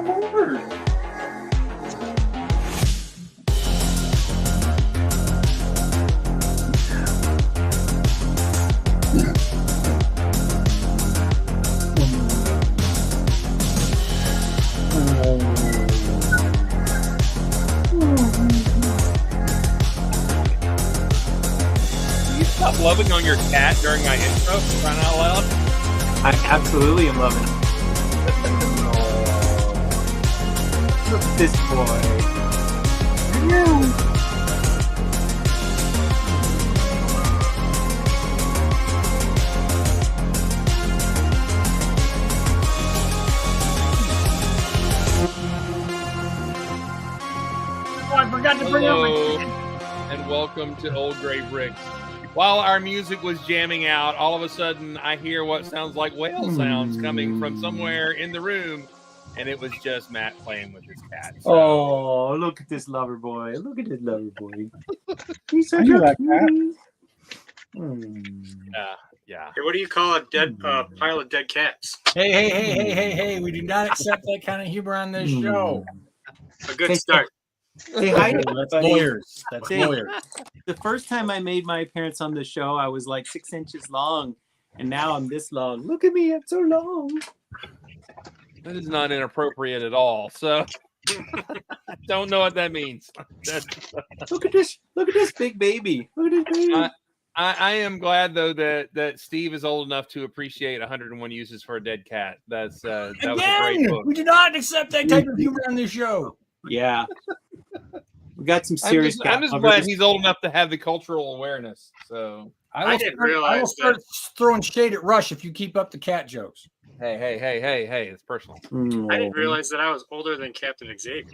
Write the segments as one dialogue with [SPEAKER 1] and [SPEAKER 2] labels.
[SPEAKER 1] more.
[SPEAKER 2] Stop loving on your cat during my intro, crying out loud.
[SPEAKER 1] I absolutely am loving it. Look at this boy.
[SPEAKER 3] Oh, I forgot to bring up my
[SPEAKER 2] Hello,
[SPEAKER 3] kid.
[SPEAKER 2] and welcome to Old Gray Bricks. While our music was jamming out, all of a sudden I hear what sounds like whale sounds coming from somewhere in the room, and it was just Matt playing with his cat. So.
[SPEAKER 1] Oh, look at this lover boy. Look at this lover boy. He's such
[SPEAKER 4] knew
[SPEAKER 1] a
[SPEAKER 4] that cat.
[SPEAKER 1] cutie.
[SPEAKER 2] Yeah.
[SPEAKER 5] Hey, what do you call a dead pile of dead cats?
[SPEAKER 3] Hey, we do not accept that kind of humor on this show.
[SPEAKER 5] A good
[SPEAKER 1] Hey,
[SPEAKER 5] start.
[SPEAKER 1] Say hi to
[SPEAKER 3] That's
[SPEAKER 1] everybody.
[SPEAKER 3] lawyers. That's
[SPEAKER 1] Say-
[SPEAKER 3] lawyers.
[SPEAKER 1] The first time I made my appearance on the show, I was like 6 inches long, and now I'm this long. Look at me, I'm so long.
[SPEAKER 2] That is not inappropriate at all. So I don't know what that means.
[SPEAKER 1] Look at this big baby. Look at this baby.
[SPEAKER 2] I am glad though that Steve is old enough to appreciate 101 uses for a dead cat. That was a great
[SPEAKER 3] Again,
[SPEAKER 2] book.
[SPEAKER 3] we do not accept that type of humor on this show.
[SPEAKER 1] Yeah. We got some serious
[SPEAKER 2] I'm just
[SPEAKER 1] cat
[SPEAKER 2] glad
[SPEAKER 1] lovers.
[SPEAKER 2] he's old enough to have the cultural awareness. So
[SPEAKER 5] I didn't
[SPEAKER 3] I will
[SPEAKER 5] realize
[SPEAKER 3] start throwing shade at Rush if you keep up the cat jokes.
[SPEAKER 2] hey, it's personal.
[SPEAKER 5] I didn't realize that I was older than Captain Xavier.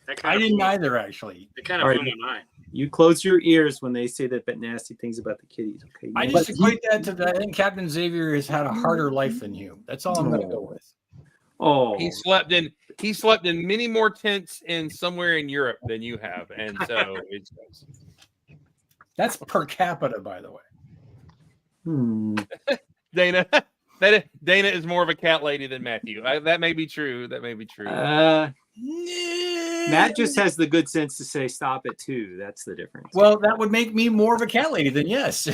[SPEAKER 5] That
[SPEAKER 3] I didn't either, actually.
[SPEAKER 5] It kind of
[SPEAKER 1] All
[SPEAKER 5] blew
[SPEAKER 1] right.
[SPEAKER 5] my mind.
[SPEAKER 1] You close your ears when they say that nasty things about the kitties, okay?
[SPEAKER 3] I just equate that to that. I think Captain Xavier has had a harder life than you. That's all I'm going to go with.
[SPEAKER 1] Oh,
[SPEAKER 2] He slept in many more tents in somewhere in Europe than you have, and so it's
[SPEAKER 3] That's per capita, by the way.
[SPEAKER 2] Dana. Dana is more of a cat lady than Matthew. That may be true.
[SPEAKER 1] Matt just has the good sense to say stop it too. That's the difference.
[SPEAKER 3] Well, that would make me more of a cat lady than yes.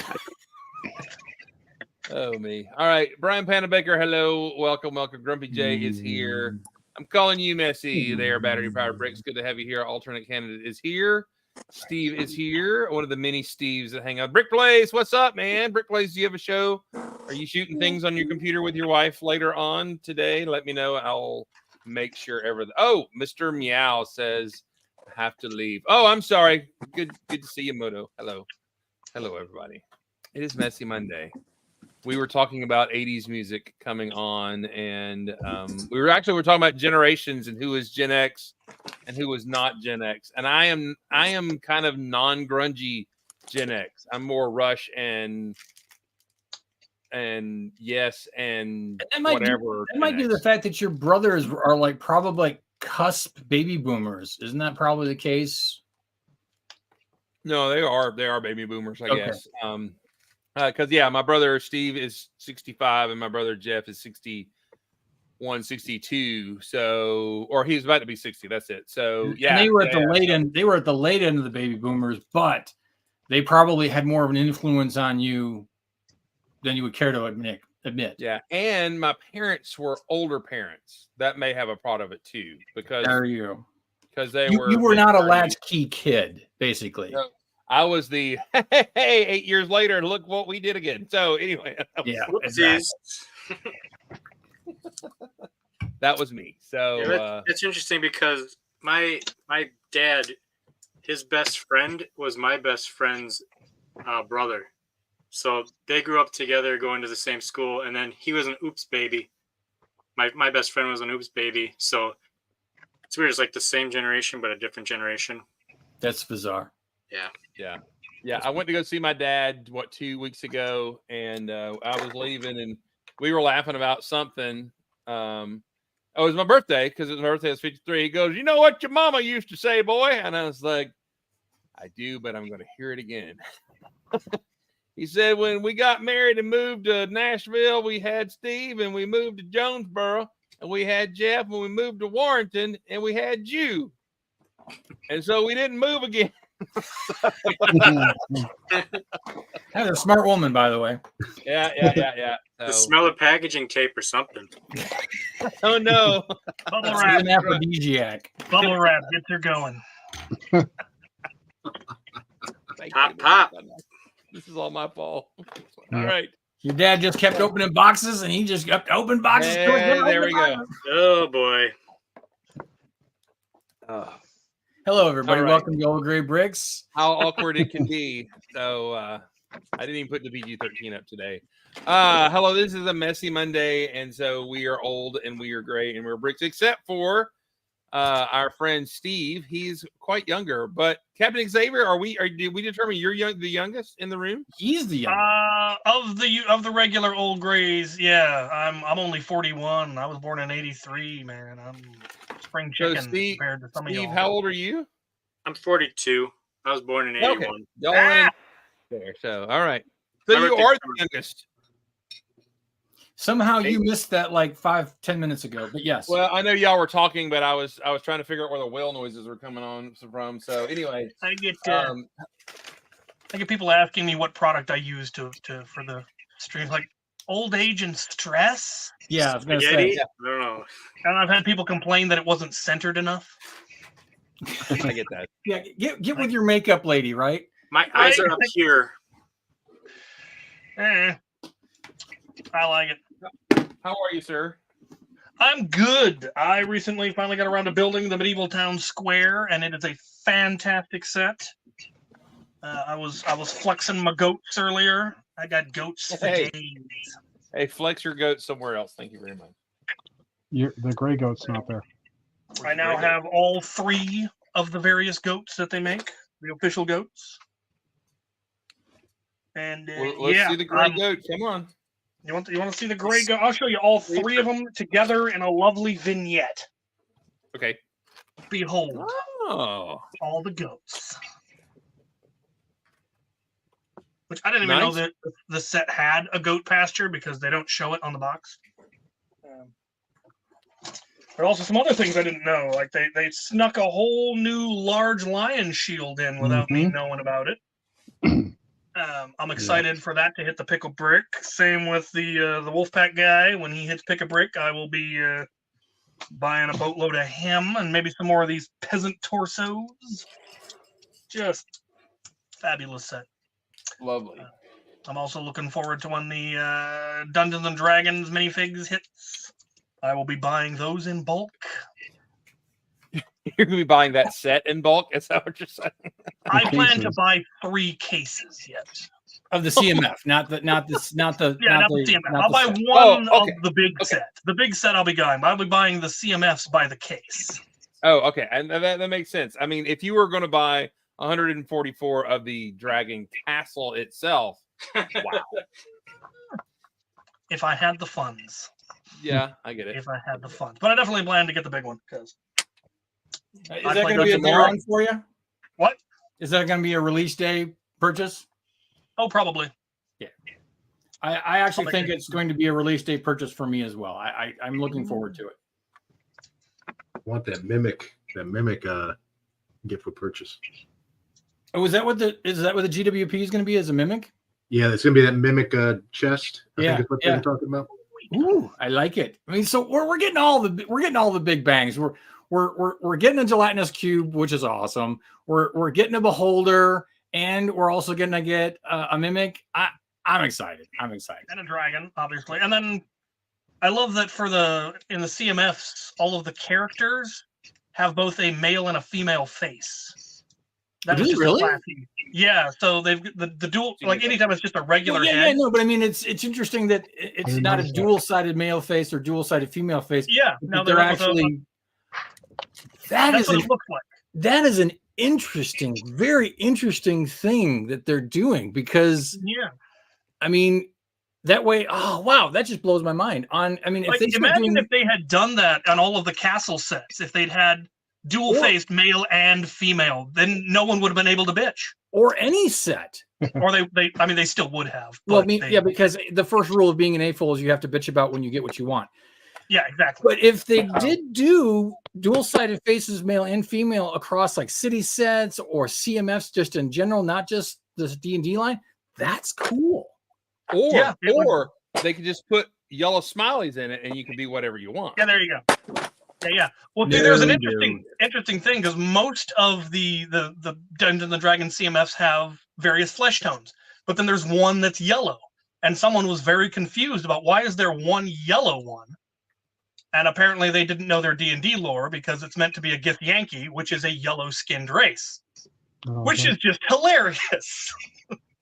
[SPEAKER 2] Oh me. All right, Brian Panabaker. Hello, welcome. Grumpy J is here. I'm calling you Messy. There, battery powered bricks. Good to have you here. Alternate candidate is here. Steve is here. One of the many Steves that hang out. Brick Blaze, what's up, man? Brick Blaze, do you have a show? Are you shooting things on your computer with your wife later on today? Let me know. I'll make sure Oh, Mr. Meow says I have to leave. Oh, I'm sorry. Good to see you, Moto. Hello, everybody. It is Messy Monday. We were talking about 80s music coming on, and we were talking about generations and who was Gen X and who was not Gen X. And I am kind of non-grungy Gen X. I'm more Rush and Yes and whatever.
[SPEAKER 3] That might be the fact that your brothers are like probably like cusp baby boomers. Isn't that probably the case?
[SPEAKER 2] No, they are baby boomers, I
[SPEAKER 3] Okay.
[SPEAKER 2] guess. Because my brother Steve is 65 and my brother Jeff is 61, 62. So, or he's about to be 60. That's it. So yeah,
[SPEAKER 3] And they were at the late end. They were at the late end of the baby boomers, but they probably had more of an influence on you than you would care to admit.
[SPEAKER 2] Yeah, and my parents were older parents. That may have a part of it too, because
[SPEAKER 3] There you go.
[SPEAKER 2] Because
[SPEAKER 3] you were not a latchkey kid, basically.
[SPEAKER 2] No, I was the hey, 8 years later, look what we did again. So anyway, that was me. So
[SPEAKER 5] it's interesting because my dad, his best friend was my best friend's brother. So they grew up together, going to the same school, and then he was an oops baby. My best friend was an oops baby. So it's weird. It's like the same generation, but a different generation.
[SPEAKER 3] That's bizarre.
[SPEAKER 2] Yeah. I went to go see my dad 2 weeks ago, and I was leaving, and we were laughing about something. It was my birthday because my birthday was 53. He goes, "You know what your mama used to say, boy?" And I was like, "I do, but I'm going to hear it again." He said, "When we got married and moved to Nashville, we had Steve, and we moved to Jonesboro, and we had Jeff when we moved to Warrenton, and we had you. And so we didn't move again.
[SPEAKER 3] That's a smart woman, by the way.
[SPEAKER 2] Yeah.
[SPEAKER 5] The
[SPEAKER 2] So,
[SPEAKER 5] smell of packaging tape or something.
[SPEAKER 2] oh no.
[SPEAKER 4] Bubble
[SPEAKER 3] It's
[SPEAKER 4] wrap.
[SPEAKER 3] an aphrodisiac.
[SPEAKER 4] Bubble wrap. Gets her going.
[SPEAKER 5] Pop.
[SPEAKER 2] This is all my fault. All
[SPEAKER 6] Yeah.
[SPEAKER 2] right.
[SPEAKER 3] Your dad just kept opening boxes, and he just kept opening boxes.
[SPEAKER 2] Hey, there we go.
[SPEAKER 5] Oh boy.
[SPEAKER 3] Hello, everybody.
[SPEAKER 2] All right.
[SPEAKER 3] Welcome to Old Gray Bricks.
[SPEAKER 2] How awkward it can be. So I didn't even put the PG-13 up today. Hello, this is a messy Monday, and so we are old and we are gray and we're bricks, except for our friend Steve. He's quite younger, but Captain Xavier, did we determine you're the youngest in the room?
[SPEAKER 3] He's the youngest.
[SPEAKER 4] Of the regular old grays, yeah. I'm only 41. I was born in '83, man. I'm spring
[SPEAKER 2] So
[SPEAKER 4] chicken
[SPEAKER 2] Steve,
[SPEAKER 4] compared to some of y'all.
[SPEAKER 2] how old are you?
[SPEAKER 5] I'm 42. I was born in 81.
[SPEAKER 2] Okay. Y'all in there. So all right. So
[SPEAKER 5] My
[SPEAKER 2] you
[SPEAKER 5] birthday
[SPEAKER 2] are the
[SPEAKER 5] summer.
[SPEAKER 2] youngest.
[SPEAKER 3] Somehow you missed that like 5-10 minutes ago, but yes.
[SPEAKER 2] Well, I know y'all were talking, but I was trying to figure out where the whale noises were coming on from. So anyway,
[SPEAKER 4] I get people asking me what product I use for the stream, like old age and stress.
[SPEAKER 3] Yeah, I was gonna
[SPEAKER 5] Spaghetti?
[SPEAKER 3] say.
[SPEAKER 5] I don't know.
[SPEAKER 4] And I've had people complain that it wasn't centered enough.
[SPEAKER 2] I get that.
[SPEAKER 3] Yeah, get with your makeup lady, right?
[SPEAKER 5] My eyes are up here.
[SPEAKER 4] I like it.
[SPEAKER 2] How are you, sir?
[SPEAKER 4] I'm good. I recently finally got around to building the medieval town square, and it is a fantastic set. I was flexing my goats earlier. I got goats for
[SPEAKER 2] Hey.
[SPEAKER 4] days.
[SPEAKER 2] Hey, flex your goat somewhere else. Thank you very much.
[SPEAKER 6] The gray goat's not there.
[SPEAKER 4] I now have all 3 of the various goats that they make, the official goats. And
[SPEAKER 2] Well, let's see the gray goat. Come on.
[SPEAKER 4] You want to see the gray goat? I'll show you all 3 of them together in a lovely vignette.
[SPEAKER 2] Okay.
[SPEAKER 4] Behold,
[SPEAKER 2] Oh,
[SPEAKER 4] all the goats. Which I didn't even know
[SPEAKER 2] Nice.
[SPEAKER 4] that the set had a goat pasture because they don't show it on the box. There are also some other things I didn't know, like they snuck a whole new large lion shield in without me knowing about it. I'm excited for that to hit the pickle brick. Same with the Wolfpack guy. When he hits pick a brick, I will be buying a boatload of him and maybe some more of these peasant torsos. Just fabulous set.
[SPEAKER 2] lovely.
[SPEAKER 4] I'm also looking forward to when the Dungeons and Dragons minifigs hits. I will be buying those in bulk.
[SPEAKER 2] You're gonna be buying that set in bulk. Is that what you're saying?
[SPEAKER 4] I plan to buy 3 cases yet.
[SPEAKER 3] Of the CMF, not the
[SPEAKER 4] Yeah, not the CMF. I'll buy
[SPEAKER 3] set.
[SPEAKER 4] one
[SPEAKER 2] Oh, okay.
[SPEAKER 4] of the big set. The big set I'll be buying. I'll be buying the CMFs by the case.
[SPEAKER 2] Oh, okay, and that makes sense. I mean, if you were going to buy 144 of the Dragon Castle itself, wow.
[SPEAKER 4] If I had the funds.
[SPEAKER 2] Yeah, I get it.
[SPEAKER 4] If I had the funds. But I definitely plan to get the big one because
[SPEAKER 3] Is that going to be a
[SPEAKER 4] tomorrow.
[SPEAKER 3] tomorrow for you?
[SPEAKER 4] What?
[SPEAKER 3] Is that going to be a release day purchase?
[SPEAKER 4] Oh, probably.
[SPEAKER 3] I actually
[SPEAKER 4] I'll
[SPEAKER 3] think
[SPEAKER 4] make it.
[SPEAKER 3] it's going to be a release day purchase for me as well. I'm looking forward to it.
[SPEAKER 7] I want that mimic gift with purchase.
[SPEAKER 3] Oh, is that what the GWP is going to be as a mimic?
[SPEAKER 7] Yeah, it's gonna be that mimic chest. I
[SPEAKER 3] Yeah,
[SPEAKER 7] think is what
[SPEAKER 3] yeah.
[SPEAKER 7] they're talking about.
[SPEAKER 3] Ooh, I like it. I mean, so we're getting all the big bangs. We're getting a gelatinous cube, which is awesome. We're getting a beholder, and we're also going to get a mimic. I'm excited. I'm excited.
[SPEAKER 4] And a dragon, obviously. And then I love that in the CMFs, all of the characters have both a male and a female face. That
[SPEAKER 3] Do
[SPEAKER 4] is
[SPEAKER 3] they
[SPEAKER 4] just
[SPEAKER 3] really?
[SPEAKER 4] classy. Yeah, so they've the dual, like anytime it's just a regular
[SPEAKER 3] Well,
[SPEAKER 4] head.
[SPEAKER 3] no, but I mean, it's interesting that it's
[SPEAKER 6] didn't
[SPEAKER 3] not a
[SPEAKER 6] notice that.
[SPEAKER 3] dual-sided male face or dual-sided female face.
[SPEAKER 4] Yeah,
[SPEAKER 3] But
[SPEAKER 4] now
[SPEAKER 3] they're
[SPEAKER 4] went with
[SPEAKER 3] actually
[SPEAKER 4] that's what it looks like.
[SPEAKER 3] that is an interesting, very interesting thing that they're doing because
[SPEAKER 4] Yeah,
[SPEAKER 3] I mean that way. Oh wow, that just blows my mind. If
[SPEAKER 4] like
[SPEAKER 3] they start
[SPEAKER 4] imagine
[SPEAKER 3] doing,
[SPEAKER 4] if they had done that on all of the castle sets. If they'd had dual-faced male and female, then no one would have been able to bitch.
[SPEAKER 3] or any set.
[SPEAKER 4] Or they still would have.
[SPEAKER 3] Well,
[SPEAKER 4] but they-
[SPEAKER 3] because the first rule of being an AFOL is you have to bitch about when you get what you want.
[SPEAKER 4] Yeah, exactly.
[SPEAKER 3] But if they did do dual-sided faces, male and female, across like city sets or CMFs just in general, not just the D&D line, that's cool.
[SPEAKER 2] Or they could just put yellow smileys in it, and you can be whatever you want.
[SPEAKER 4] Yeah, there you go. Yeah. Well, see, there's an interesting thing because most of the Dungeons and Dragons CMFs have various flesh tones, but then there's one that's yellow, and someone was very confused about why is there one yellow one, and apparently they didn't know their D&D lore because it's meant to be a Githyanki, which is a yellow-skinned race, which is just hilarious.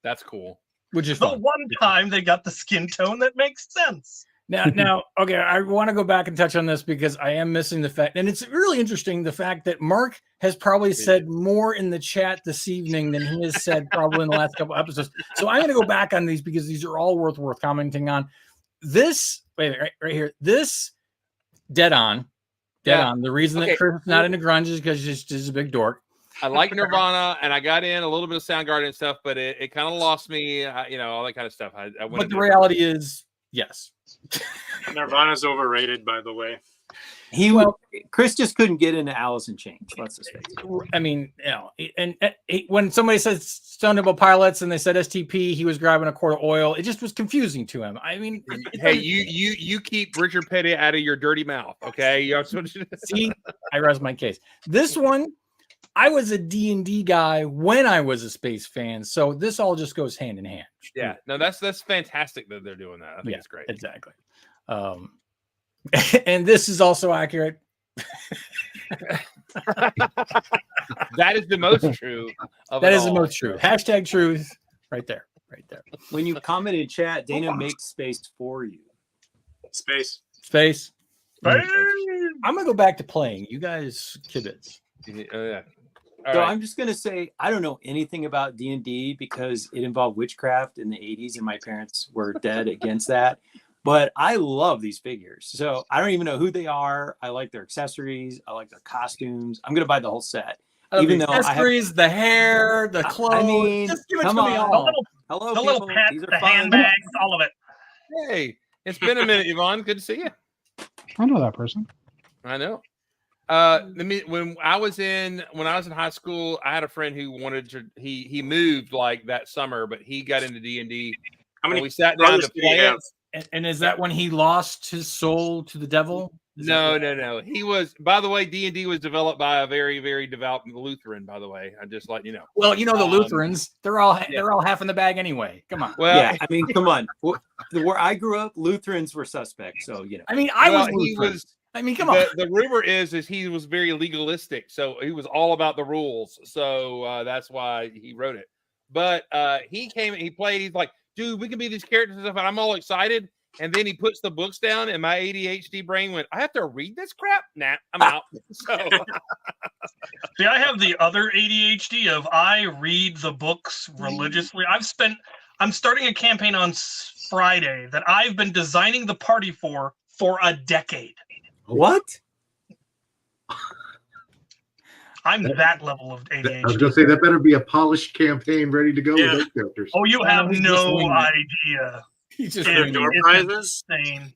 [SPEAKER 2] That's cool.
[SPEAKER 3] Which is
[SPEAKER 4] the
[SPEAKER 3] fun.
[SPEAKER 4] one time they got the skin tone that makes sense.
[SPEAKER 3] Now, okay, I want to go back and touch on this because I am missing the fact, and it's really interesting, the fact that Mark has probably said more in the chat this evening than he has said probably in the last couple episodes. So I'm going to go back on these because these are all worth commenting on. This, wait, right here, this dead on. The reason that Chris is not into grunge is because he's just a big dork.
[SPEAKER 2] I like Nirvana, and I got in a little bit of Soundgarden and stuff, but it kind of lost me, all that kind of stuff.
[SPEAKER 3] But the reality is, yes.
[SPEAKER 5] Nirvana's overrated, by the way.
[SPEAKER 1] Chris just couldn't get into Alice in Chains. Let's just face it.
[SPEAKER 3] I mean, and when somebody says Stone Temple Pilots and they said STP, he was grabbing a quart of oil. It just was confusing to him. I mean,
[SPEAKER 2] hey, you keep Richard Petty out of your dirty mouth, okay?
[SPEAKER 3] See, I rest my case. This one, I was a D&D guy when I was a space fan, so this all just goes hand in hand.
[SPEAKER 2] Yeah, no, that's fantastic that they're doing that. I think it's great.
[SPEAKER 3] Exactly. And this is also accurate.
[SPEAKER 2] That is the most true.
[SPEAKER 3] That is the most true. Hashtag truth. Right there.
[SPEAKER 1] When you comment in chat, Dana makes space for you.
[SPEAKER 5] Space.
[SPEAKER 3] I'm gonna go back to playing. You guys kibitz.
[SPEAKER 2] Yeah.
[SPEAKER 1] So I'm just going to say, I don't know anything about D&D because it involved witchcraft in the 80s and my parents were dead against that. But I love these figures. So I don't even know who they are. I like their accessories. I like their costumes. I'm going to buy the whole set.
[SPEAKER 3] Even though accessories, the hair, the clothes. I mean, just give it to me all.
[SPEAKER 1] Hello,
[SPEAKER 4] the little pets, the handbags, all of it.
[SPEAKER 2] Hey, it's been a minute, Yvonne. Good to see you.
[SPEAKER 6] I know that person.
[SPEAKER 2] I know. When I was in high school, I had a friend who wanted to. He moved like that summer, but he got into D&D.
[SPEAKER 5] How many?
[SPEAKER 2] We sat down to play it.
[SPEAKER 3] And is that when he lost his soul to the devil?
[SPEAKER 2] No. He was. By the way, D&D was developed by a very, very devout Lutheran. By the way, I'm just letting you know.
[SPEAKER 3] Well, the Lutherans, they're all half in the bag anyway. Come on.
[SPEAKER 1] Well, yeah, I mean, come on. Where I grew up, Lutherans were suspects. So
[SPEAKER 3] I mean, come on.
[SPEAKER 2] The rumor is he was very legalistic, so he was all about the rules. So that's why he wrote it. But he came and he played. He's like, dude, we can be these characters and stuff, and I'm all excited. And then he puts the books down, and my ADHD brain went, I have to read this crap? Nah, I'm out. So
[SPEAKER 4] see, I have the other ADHD of I read the books religiously. I'm starting a campaign on Friday that I've been designing the party for a decade.
[SPEAKER 1] What?
[SPEAKER 4] I'm that level of ADHD.
[SPEAKER 7] I was going to say, that better be a polished campaign ready to go with those characters.
[SPEAKER 4] Oh, you have no idea.
[SPEAKER 3] He's just
[SPEAKER 5] door prizes.
[SPEAKER 4] Insane.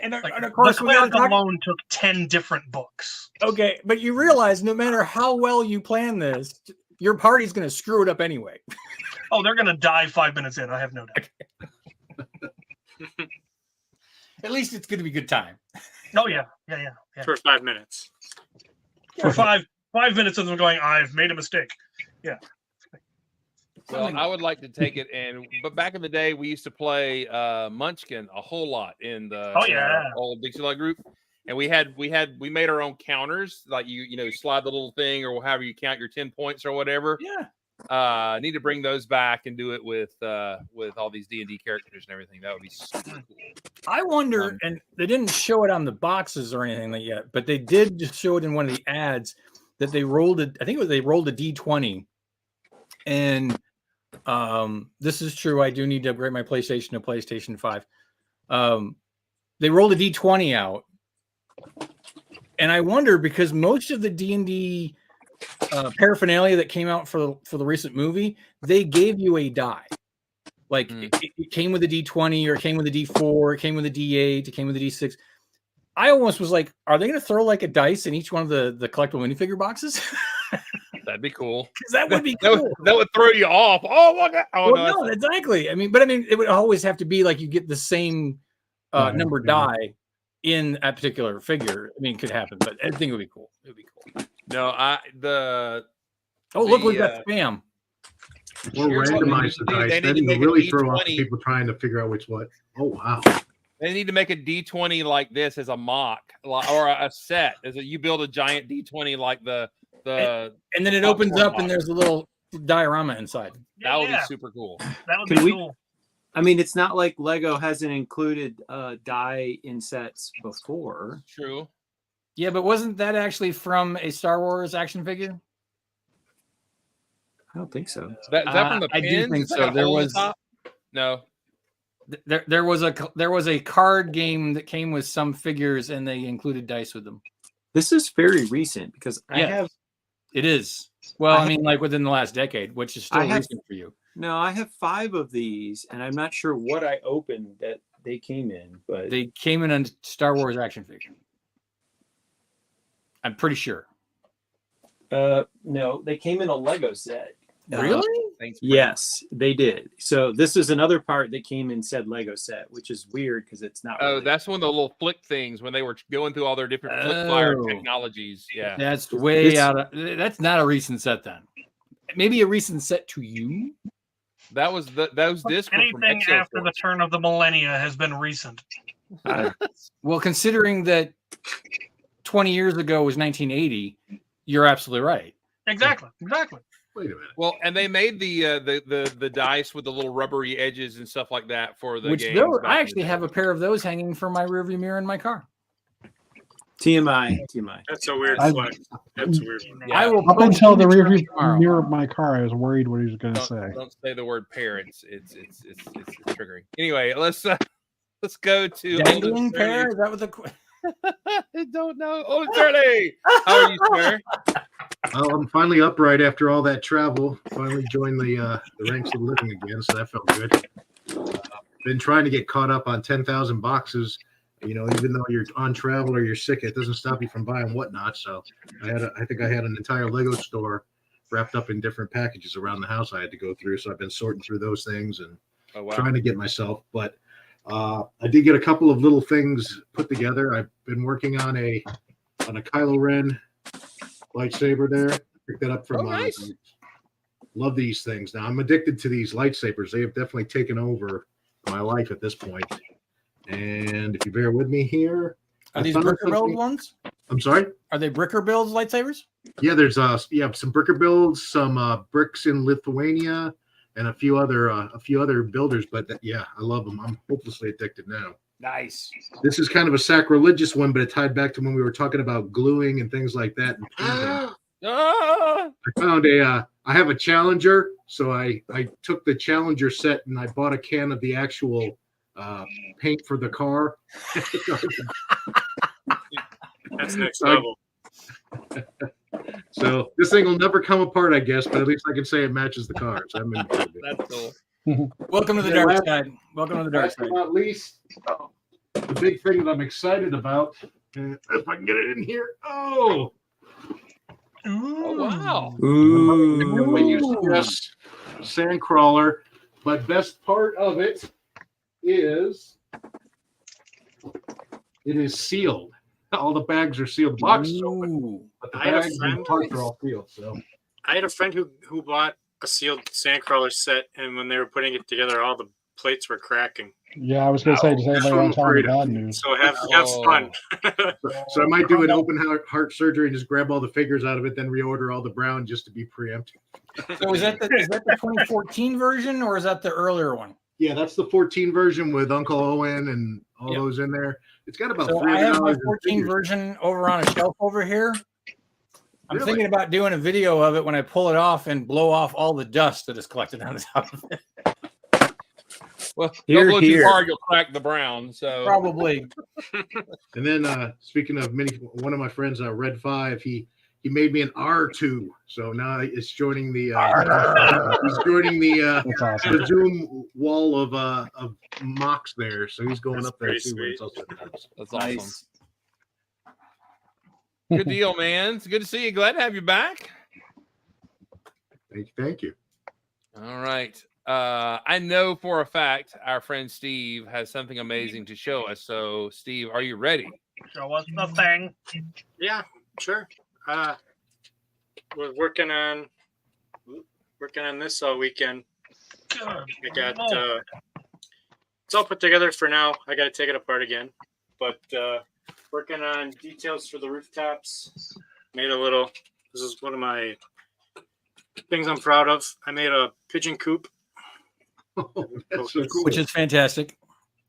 [SPEAKER 3] And of course,
[SPEAKER 4] the class alone took 10 different books.
[SPEAKER 3] Okay, but you realize no matter how well you plan this, your party's going to screw it up anyway.
[SPEAKER 4] Oh, they're going to die 5 minutes in. I have no doubt.
[SPEAKER 3] At least it's going to be a good time.
[SPEAKER 4] Oh, yeah.
[SPEAKER 5] For 5 minutes.
[SPEAKER 4] For five minutes of them going, I've made a mistake. Yeah.
[SPEAKER 2] Well, I would like to take it, but back in the day, we used to play Munchkin a whole lot in the old Dixieland group, and we made our own counters, like you slide the little thing or however you count your 10 points or whatever.
[SPEAKER 3] Yeah.
[SPEAKER 2] Need to bring those back and do it with all these D&D characters and everything. That would be super cool.
[SPEAKER 3] I wonder, and they didn't show it on the boxes or anything like yet, but they did just show it in one of the ads that they rolled it. I think they rolled a D20, and this is true. I do need to upgrade my PlayStation to PlayStation 5. They rolled a D20 out, and I wonder because most of the D&D paraphernalia that came out for the recent movie, they gave you a die. Like it came with a D20, or it came with a D4, it came with a D8, it came with a D6. I almost was like, are they going to throw like a dice in each one of the collectible minifigure boxes?
[SPEAKER 2] That'd be cool.
[SPEAKER 3] Because that would be
[SPEAKER 2] That
[SPEAKER 3] cool.
[SPEAKER 2] would throw you off. Oh my god! Oh
[SPEAKER 3] Well,
[SPEAKER 2] no,
[SPEAKER 3] no, exactly. I mean, it would always have to be like you get the same number die in a particular figure. I mean, it could happen, but I think it would be cool. It would be cool.
[SPEAKER 2] No,
[SPEAKER 3] Look, we've got spam.
[SPEAKER 7] Or
[SPEAKER 2] Here's what
[SPEAKER 7] randomize the
[SPEAKER 2] they need to do. They
[SPEAKER 7] dice. Then
[SPEAKER 2] need to
[SPEAKER 7] you
[SPEAKER 2] make a
[SPEAKER 7] really throw off
[SPEAKER 2] D20.
[SPEAKER 7] people trying to figure out which what. Oh, wow.
[SPEAKER 2] They need to make a D20 like this as a mock or a set. You build a giant D20 like the
[SPEAKER 3] and then it opens up and there's a little diorama inside.
[SPEAKER 2] That would be super cool.
[SPEAKER 4] That would be cool.
[SPEAKER 1] I mean, it's not like Lego hasn't included die in sets before.
[SPEAKER 2] True.
[SPEAKER 3] Yeah, but wasn't that actually from a Star Wars action figure?
[SPEAKER 1] I don't think so.
[SPEAKER 2] Is that from the
[SPEAKER 3] I do
[SPEAKER 2] pins?
[SPEAKER 3] think
[SPEAKER 2] Is that
[SPEAKER 3] so.
[SPEAKER 2] a
[SPEAKER 3] There
[SPEAKER 2] hole in
[SPEAKER 3] was
[SPEAKER 2] the top? No.
[SPEAKER 3] There was a card game that came with some figures and they included dice with them.
[SPEAKER 1] This is very recent because I have.
[SPEAKER 3] It is. Well, I mean, like within the last decade, which is still recent for you.
[SPEAKER 1] No, I have 5 of these, and I'm not sure what I opened that they came in, but
[SPEAKER 3] they came in a Star Wars action figure. I'm pretty sure.
[SPEAKER 1] No, they came in a Lego set.
[SPEAKER 3] Really?
[SPEAKER 1] Yes, they did. So this is another part that came in said Lego set, which is weird because it's not.
[SPEAKER 2] Oh,
[SPEAKER 1] really.
[SPEAKER 2] that's one of the little flick things when they were going through all their different flip fire technologies. Yeah,
[SPEAKER 3] that's way out of. That's not a recent set then. Maybe a recent set to you.
[SPEAKER 2] Those discs.
[SPEAKER 4] Anything after the turn of the millennia has been recent.
[SPEAKER 3] Well, considering that 20 years ago was 1980, you're absolutely right.
[SPEAKER 4] Exactly.
[SPEAKER 7] Wait a minute.
[SPEAKER 2] Well, and they made the dice with the little rubbery edges and stuff like that for the games.
[SPEAKER 3] I actually have a pair of those hanging from my rearview mirror in my car.
[SPEAKER 1] TMI.
[SPEAKER 5] That's a weird flex. That's a weird one.
[SPEAKER 2] Yeah.
[SPEAKER 3] I will
[SPEAKER 6] Up until the rear view
[SPEAKER 3] tomorrow.
[SPEAKER 6] mirror of my car, I was worried what he was going to say.
[SPEAKER 2] Don't say the word pair. It's triggering. Anyway, let's go to
[SPEAKER 3] Dangling pair. Is that what the?
[SPEAKER 2] I don't know. Old Charlie, how are you, sir?
[SPEAKER 7] Well, I'm finally upright after all that travel. Finally joined the ranks of the living again, so that felt good. Been trying to get caught up on 10,000 boxes. You know, even though you're on travel or you're sick, it doesn't stop you from buying whatnot. So I think I had an entire Lego store wrapped up in different packages around the house I had to go through. So I've been sorting through those things and trying to get myself. But I did get a couple of little things put together. I've been working on a Kylo Ren lightsaber there. Picked that up from
[SPEAKER 2] nice.
[SPEAKER 7] Love these things. Now I'm addicted to these lightsabers. They have definitely taken over my life at this point. And if you bear with me here,
[SPEAKER 3] Are these bricker build ones?
[SPEAKER 7] I'm sorry.
[SPEAKER 3] Are they bricker builds lightsabers?
[SPEAKER 7] Yeah, there's some bricker builds, some bricks in Lithuania, and a few other builders. But I love them. I'm hopelessly addicted now.
[SPEAKER 3] Nice.
[SPEAKER 7] This is kind of a sacrilegious one, but it tied back to when we were talking about gluing and things like that. And painting. I found I have a Challenger, so I took the Challenger set and I bought a can of the actual paint for the car.
[SPEAKER 5] That's next level.
[SPEAKER 7] So this thing will never come apart, I guess, but at least I can say it matches the car. So
[SPEAKER 2] that's cool.
[SPEAKER 3] Welcome to the dark side. Welcome to the dark side.
[SPEAKER 7] Not least, the big thing that I'm excited about, if I can get it in here. Oh,
[SPEAKER 2] wow.
[SPEAKER 7] Yes, Sandcrawler, but best part of it is it is sealed. All the bags are sealed. The box is open, but the bags and parts are all sealed. So
[SPEAKER 5] I had a friend who bought a sealed Sandcrawler set, and when they were putting it together, all the plates were cracking.
[SPEAKER 6] Yeah, I was going to say, does anybody want to tell me bad news?
[SPEAKER 5] So have fun.
[SPEAKER 7] So I might do an open heart surgery and just grab all the figures out of it, then reorder all the brown just to be preemptive.
[SPEAKER 3] So is that the 2014 version or is that the earlier one?
[SPEAKER 7] Yeah, that's the 14 version with Uncle Owen and all those in there. It's got about.
[SPEAKER 3] So I have my 14 version over on a shelf over here. I'm thinking about doing a video of it when I pull it off and blow off all the dust that is collected on the top of it.
[SPEAKER 2] Well, don't blow too hard, you'll crack the brown. So
[SPEAKER 3] probably.
[SPEAKER 7] And then speaking of one of my friends, Red 5, he made me an R2, so now it's joining the he's joining the
[SPEAKER 6] awesome.
[SPEAKER 7] the Zoom wall of mocks there. So he's going up there too.
[SPEAKER 2] That's awesome. Good deal, man. It's good to see you. Glad to have you back.
[SPEAKER 7] Thank you.
[SPEAKER 2] All right. I know for a fact our friend Steve has something amazing to show us. So, Steve, are you ready?
[SPEAKER 4] Show us the thing.
[SPEAKER 5] Yeah, sure. We're working on this all weekend.
[SPEAKER 4] Good.
[SPEAKER 5] I got it's all put together for now. I got to take it apart again, but working on details for the rooftops. Made a little. This is one of my things I'm proud of. I made a pigeon coop.
[SPEAKER 7] That's so cool.
[SPEAKER 3] Which is fantastic.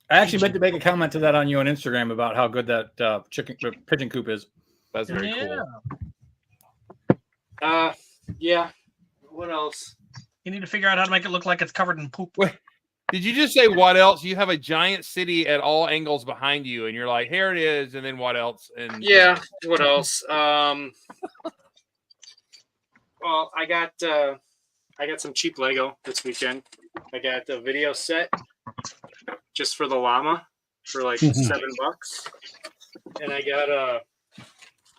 [SPEAKER 3] I actually meant to make a comment to that on you on Instagram about how good that pigeon coop is.
[SPEAKER 2] That's very cool.
[SPEAKER 5] Yeah. What else?
[SPEAKER 4] You need to figure out how to make it look like it's covered in poop.
[SPEAKER 2] Wait, did you just say what else? You have a giant city at all angles behind you, and you're like, here it is, and then what else? And
[SPEAKER 5] Yeah. What else? Well, I got some cheap Lego this weekend. I got a video set just for the llama for like $7, and I got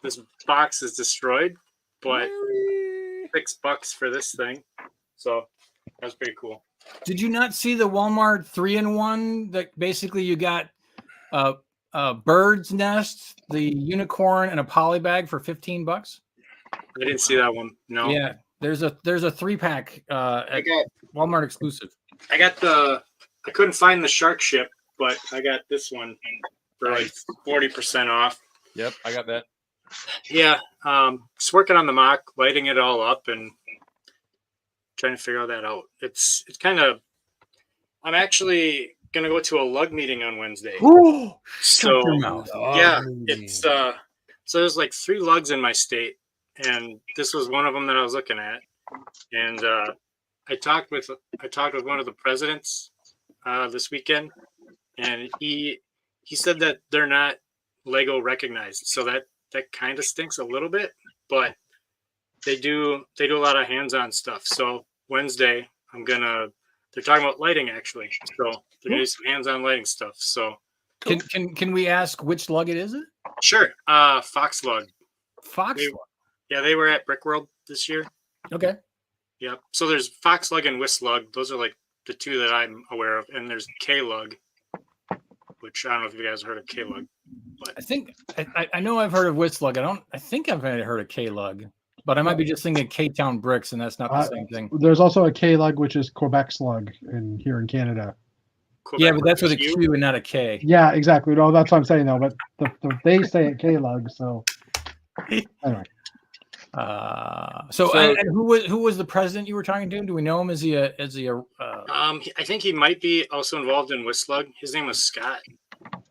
[SPEAKER 5] this box is destroyed, but $6 for this thing. So that's pretty cool.
[SPEAKER 3] Did you not see the Walmart 3-in-1 that basically you got a bird's nest, the unicorn, and a poly bag for $15?
[SPEAKER 5] I didn't see that one. No.
[SPEAKER 3] Yeah, there's a 3-pack at Walmart exclusive.
[SPEAKER 5] I couldn't find the shark ship, but I got this one for like 40% off.
[SPEAKER 2] Yep, I got that.
[SPEAKER 5] Yeah, just working on the mock, lighting it all up, and trying to figure that out. It's kind of. I'm actually gonna go to a lug meeting on Wednesday.
[SPEAKER 3] Ooh,
[SPEAKER 5] so
[SPEAKER 3] shut your mouth.
[SPEAKER 5] yeah, it's so there's like 3 lugs in my state, and this was one of them that I was looking at, and I talked with one of the presidents this weekend, and he said that they're not Lego recognized, so that kind of stinks a little bit, but they do a lot of hands-on stuff. So Wednesday they're talking about lighting actually, so they're gonna do some hands-on lighting stuff. So
[SPEAKER 3] can we ask which lug it is?
[SPEAKER 5] Sure. Fox lug.
[SPEAKER 3] Fox lug.
[SPEAKER 5] Yeah, they were at Brick World this year.
[SPEAKER 3] Okay.
[SPEAKER 5] Yep. So there's Fox lug and Whist lug. Those are like the 2 that I'm aware of, and there's K lug, which I don't know if you guys heard of K lug. But
[SPEAKER 3] I think I know I've heard of Whist lug. I think I've heard of K lug, but I might be just thinking K-Town bricks, and that's not the same thing.
[SPEAKER 6] There's also a K lug, which is Quebec slug here in Canada.
[SPEAKER 5] Quebec
[SPEAKER 3] yeah, but that's with a Q and not a K.
[SPEAKER 6] Yeah, exactly. No, that's what I'm saying though. But they say it K lug. So anyway.
[SPEAKER 3] And who was the president you were talking to? Do we know him? Is he a
[SPEAKER 5] I think he might be also involved in Whist lug. His name was Scott.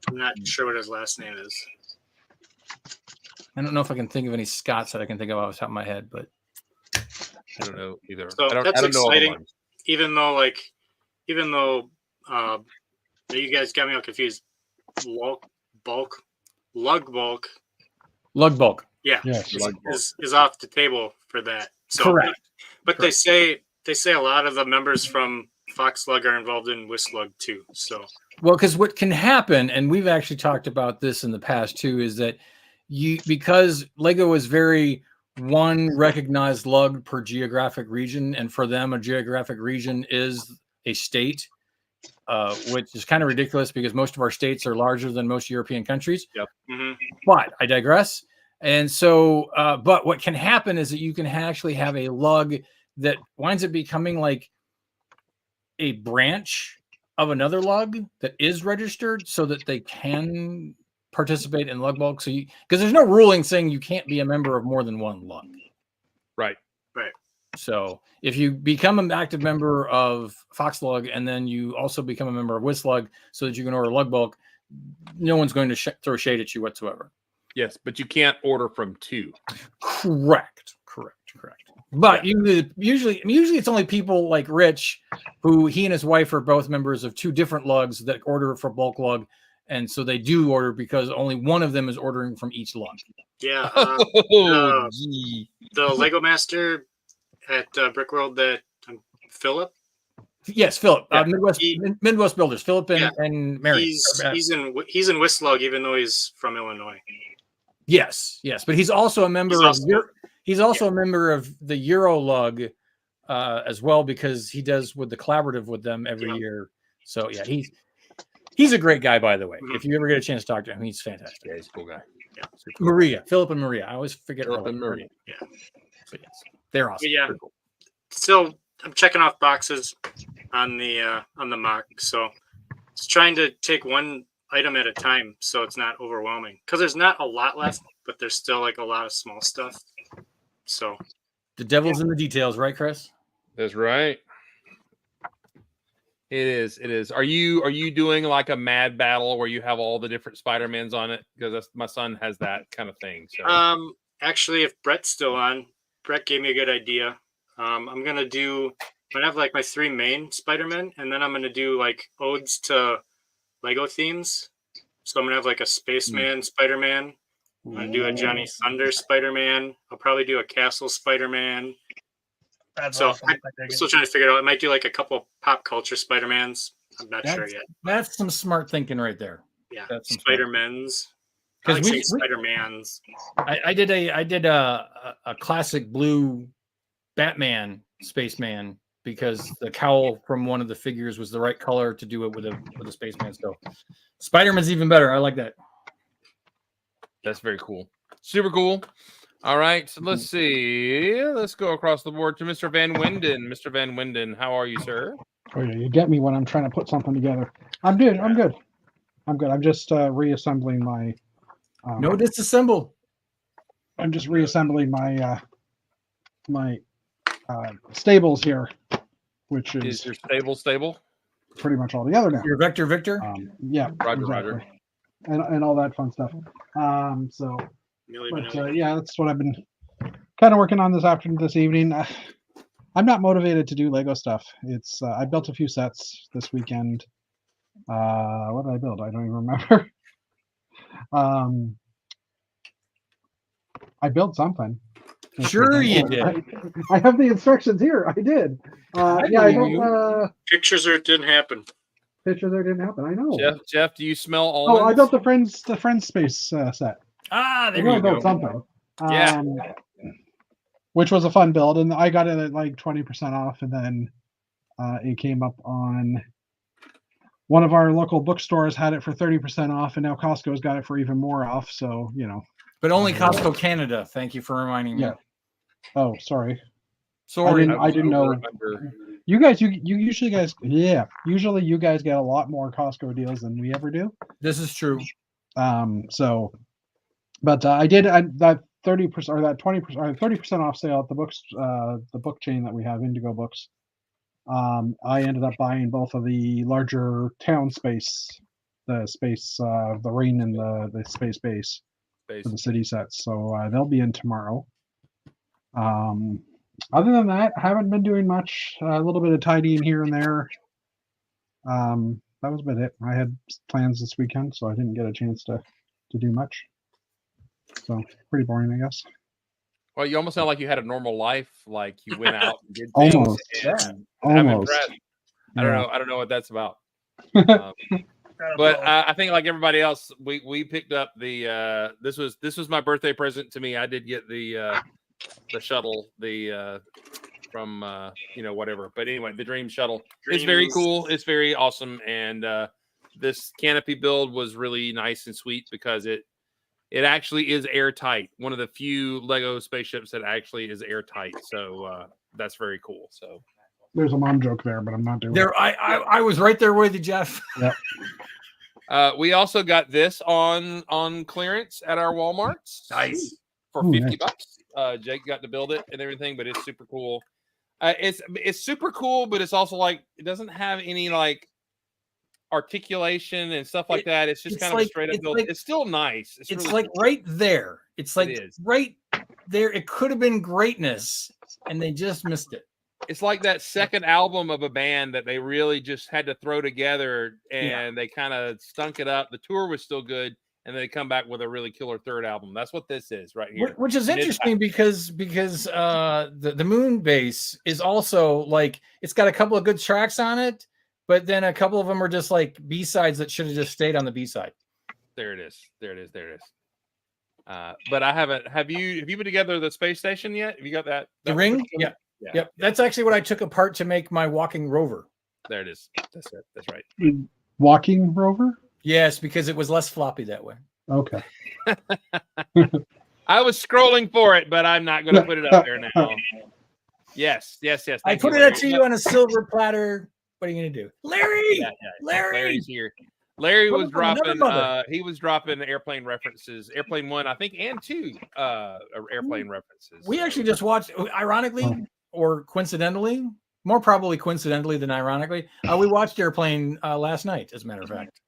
[SPEAKER 5] I'm not sure what his last name is.
[SPEAKER 3] I don't know if I can think of any Scots that I can think of off the top of my head, but
[SPEAKER 2] I don't know either.
[SPEAKER 5] So that's exciting. Even though you guys got me all confused. Lug bulk. Yeah,
[SPEAKER 6] yes.
[SPEAKER 5] is off the table for that. So,
[SPEAKER 3] correct.
[SPEAKER 5] But they say a lot of the members from Fox Lug are involved in Whist lug too. So
[SPEAKER 3] well, because what can happen, and we've actually talked about this in the past too, is that because Lego is very one recognized lug per geographic region, and for them a geographic region is a state, which is kind of ridiculous because most of our states are larger than most European countries.
[SPEAKER 2] Yep.
[SPEAKER 5] Mm-hmm.
[SPEAKER 3] But I digress. And so, but what can happen is that you can actually have a lug that winds up becoming like a branch of another lug that is registered so that they can participate in lug bulk. So because there's no ruling saying you can't be a member of more than one lug.
[SPEAKER 2] Right.
[SPEAKER 3] So if you become an active member of Fox Lug and then you also become a member of Whist lug so that you can order lug bulk, no one's going to throw shade at you whatsoever.
[SPEAKER 2] Yes, but you can't order from 2.
[SPEAKER 3] Correct. But usually it's only people like Rich, who he and his wife are both members of 2 different lugs that order for bulk lug, and so they do order because only one of them is ordering from each lug.
[SPEAKER 5] Yeah. The Lego Master at Brick World that Philip.
[SPEAKER 3] Yes, Philip.
[SPEAKER 5] Yeah,
[SPEAKER 3] Midwest Builders. Philip and Mary.
[SPEAKER 5] He's in Whist lug, even though he's from Illinois.
[SPEAKER 3] Yes, but he's also a member he's also a member of the Eurolug as well, because he does with the collaborative with them every year. So yeah, he's a great guy, by the way. If you ever get a chance to talk to him, he's fantastic.
[SPEAKER 2] Yeah, he's a cool guy.
[SPEAKER 5] Yeah.
[SPEAKER 2] Cool.
[SPEAKER 3] Maria, Philip and Maria. I always forget
[SPEAKER 2] Philip and Maria.
[SPEAKER 5] Yeah.
[SPEAKER 3] But yes, they're awesome.
[SPEAKER 5] But yeah.
[SPEAKER 3] They're cool.
[SPEAKER 5] So I'm checking off boxes on the mock. So it's trying to take one item at a time, so it's not overwhelming. Because there's not a lot left, but there's still like a lot of small stuff. So
[SPEAKER 3] The devil's in the details, right, Chris?
[SPEAKER 2] That's right. It is. It is. Are you doing like a mad battle where you have all the different Spider-Mans on it? Because my son has that kind of thing. So
[SPEAKER 5] actually, if Brett's still on, Brett gave me a good idea. I'm gonna have like my 3 main Spider-Men, and then I'm gonna do like odes to Lego themes. So I'm gonna have like a Spaceman Spider-Man. I'm gonna do a Johnny Thunder Spider-Man. I'll probably do a Castle Spider-Man.
[SPEAKER 4] That's
[SPEAKER 5] So
[SPEAKER 4] awesome.
[SPEAKER 5] I'm still trying to figure it out. I might do like a couple of pop culture Spider-Mans. I'm not sure yet.
[SPEAKER 3] That's some smart thinking right there.
[SPEAKER 5] Yeah,
[SPEAKER 3] That's some
[SPEAKER 5] Spider-Mans.
[SPEAKER 3] Because
[SPEAKER 5] Spider-Mans.
[SPEAKER 3] I did a classic blue Batman Spaceman, because the cowl from one of the figures was the right color to do it with a Spaceman. So Spider-Man's even better. I like that.
[SPEAKER 2] that's very cool. Super cool. All right, so let's see. Let's go across the board to Mr. Van Winden. Mr. Van Winden, how are you, sir?
[SPEAKER 6] Oh yeah, you get me when I'm trying to put something together. I'm good. I'm good. I'm just reassembling my.
[SPEAKER 3] No disassemble.
[SPEAKER 6] I'm just reassembling my my stables here, which
[SPEAKER 2] Is
[SPEAKER 6] is
[SPEAKER 2] your stable?
[SPEAKER 6] pretty much all together now.
[SPEAKER 3] Your Vector Victor.
[SPEAKER 6] Yeah,
[SPEAKER 2] Roger.
[SPEAKER 6] and all that fun stuff. So,
[SPEAKER 5] Millie
[SPEAKER 6] but yeah, that's what I've been kind of working on this evening. I'm not motivated to do Lego stuff. It's I built a few sets this weekend. What did I build? I don't even remember. I built something.
[SPEAKER 3] Sure you did.
[SPEAKER 6] I have the instructions here. I did. Yeah, I don't.
[SPEAKER 5] Pictures or it didn't happen.
[SPEAKER 6] Picture there didn't happen. I know.
[SPEAKER 2] Jeff, do you smell almonds?
[SPEAKER 6] Oh, I built the friends space set.
[SPEAKER 3] Ah, there
[SPEAKER 6] I
[SPEAKER 3] you
[SPEAKER 6] built
[SPEAKER 3] go.
[SPEAKER 6] something.
[SPEAKER 2] Yeah.
[SPEAKER 6] Which was a fun build, and I got it at like 20% off, and then it came up on one of our local bookstores had it for 30% off, and now Costco's got it for even more off. So
[SPEAKER 3] But only Costco Canada. Thank you for reminding me.
[SPEAKER 6] Yeah. Oh, sorry.
[SPEAKER 3] Sorry.
[SPEAKER 6] I didn't know. You guys, you usually usually you guys get a lot more Costco deals than we ever do.
[SPEAKER 3] This is true.
[SPEAKER 6] So, but I did that 30% or that 20% or 30% off sale at the book chain that we have, Indigo Books. I ended up buying both of the larger town space, the rain and the space base for the city sets. So they'll be in tomorrow. Other than that, haven't been doing much. A little bit of tidying here and there. That was about it. I had plans this weekend, so I didn't get a chance to do much. So pretty boring, I guess.
[SPEAKER 2] Well, you almost sound like you had a normal life, like you went out and did things.
[SPEAKER 6] Almost.
[SPEAKER 2] I'm impressed. I don't know what that's about. But I think, like everybody else, we picked up the this was my birthday present to me. I did get the shuttle, from whatever. But anyway, the Dream Shuttle. It's very cool. It's very awesome, and this canopy build was really nice and sweet because it actually is airtight. One of the few Lego spaceships that actually is airtight. So that's very cool. So
[SPEAKER 6] there's a mom joke there, but I'm not doing
[SPEAKER 3] there.
[SPEAKER 6] it.
[SPEAKER 3] I was right there with you, Jeff.
[SPEAKER 6] Yep.
[SPEAKER 2] We also got this on clearance at our Walmarts.
[SPEAKER 3] Nice.
[SPEAKER 2] For $50. Jake got to build it and everything, but it's super cool. It's super cool, but it's also like it doesn't have any like articulation and stuff like that. It's just kind of a straight up build. It's still nice. It's really
[SPEAKER 3] like
[SPEAKER 2] cool.
[SPEAKER 3] right there. It's like right there. It could have been greatness, and they just missed it.
[SPEAKER 2] It's like that second album of a band that they really just had to throw together, and they kind of stunk it up. The tour was still good, and they come back with a really killer third album. That's what this is right here.
[SPEAKER 3] Which is interesting because the moon base is also like it's got a couple of good tracks on it, but then a couple of them are just like B-sides that should have just stayed on the B-side.
[SPEAKER 2] There it is. But I haven't. Have you put together the space station yet? Have you got that?
[SPEAKER 3] The
[SPEAKER 2] that
[SPEAKER 3] ring?
[SPEAKER 2] one?
[SPEAKER 3] Yeah.
[SPEAKER 2] Yeah.
[SPEAKER 3] Yep. That's actually what I took apart to make my walking rover.
[SPEAKER 2] There it is. That's it. That's right.
[SPEAKER 6] Walking rover?
[SPEAKER 3] Yes, because it was less floppy that way.
[SPEAKER 6] Okay.
[SPEAKER 2] I was scrolling for it, but I'm not going to put it up there now. Yes.
[SPEAKER 3] I
[SPEAKER 2] Thank
[SPEAKER 3] put
[SPEAKER 2] you,
[SPEAKER 3] it
[SPEAKER 2] Larry.
[SPEAKER 3] up to you on a silver platter. What are you going to do? Larry!
[SPEAKER 2] Yeah.
[SPEAKER 3] Larry!
[SPEAKER 2] Larry's here. Larry was
[SPEAKER 3] Mother, another
[SPEAKER 2] dropping.
[SPEAKER 3] mother.
[SPEAKER 2] He was dropping airplane references. Airplane 1, I think, and 2 airplane references.
[SPEAKER 3] We
[SPEAKER 2] So-
[SPEAKER 3] actually just watched, ironically or coincidentally, more probably coincidentally than ironically, we watched Airplane last night, as a matter of fact.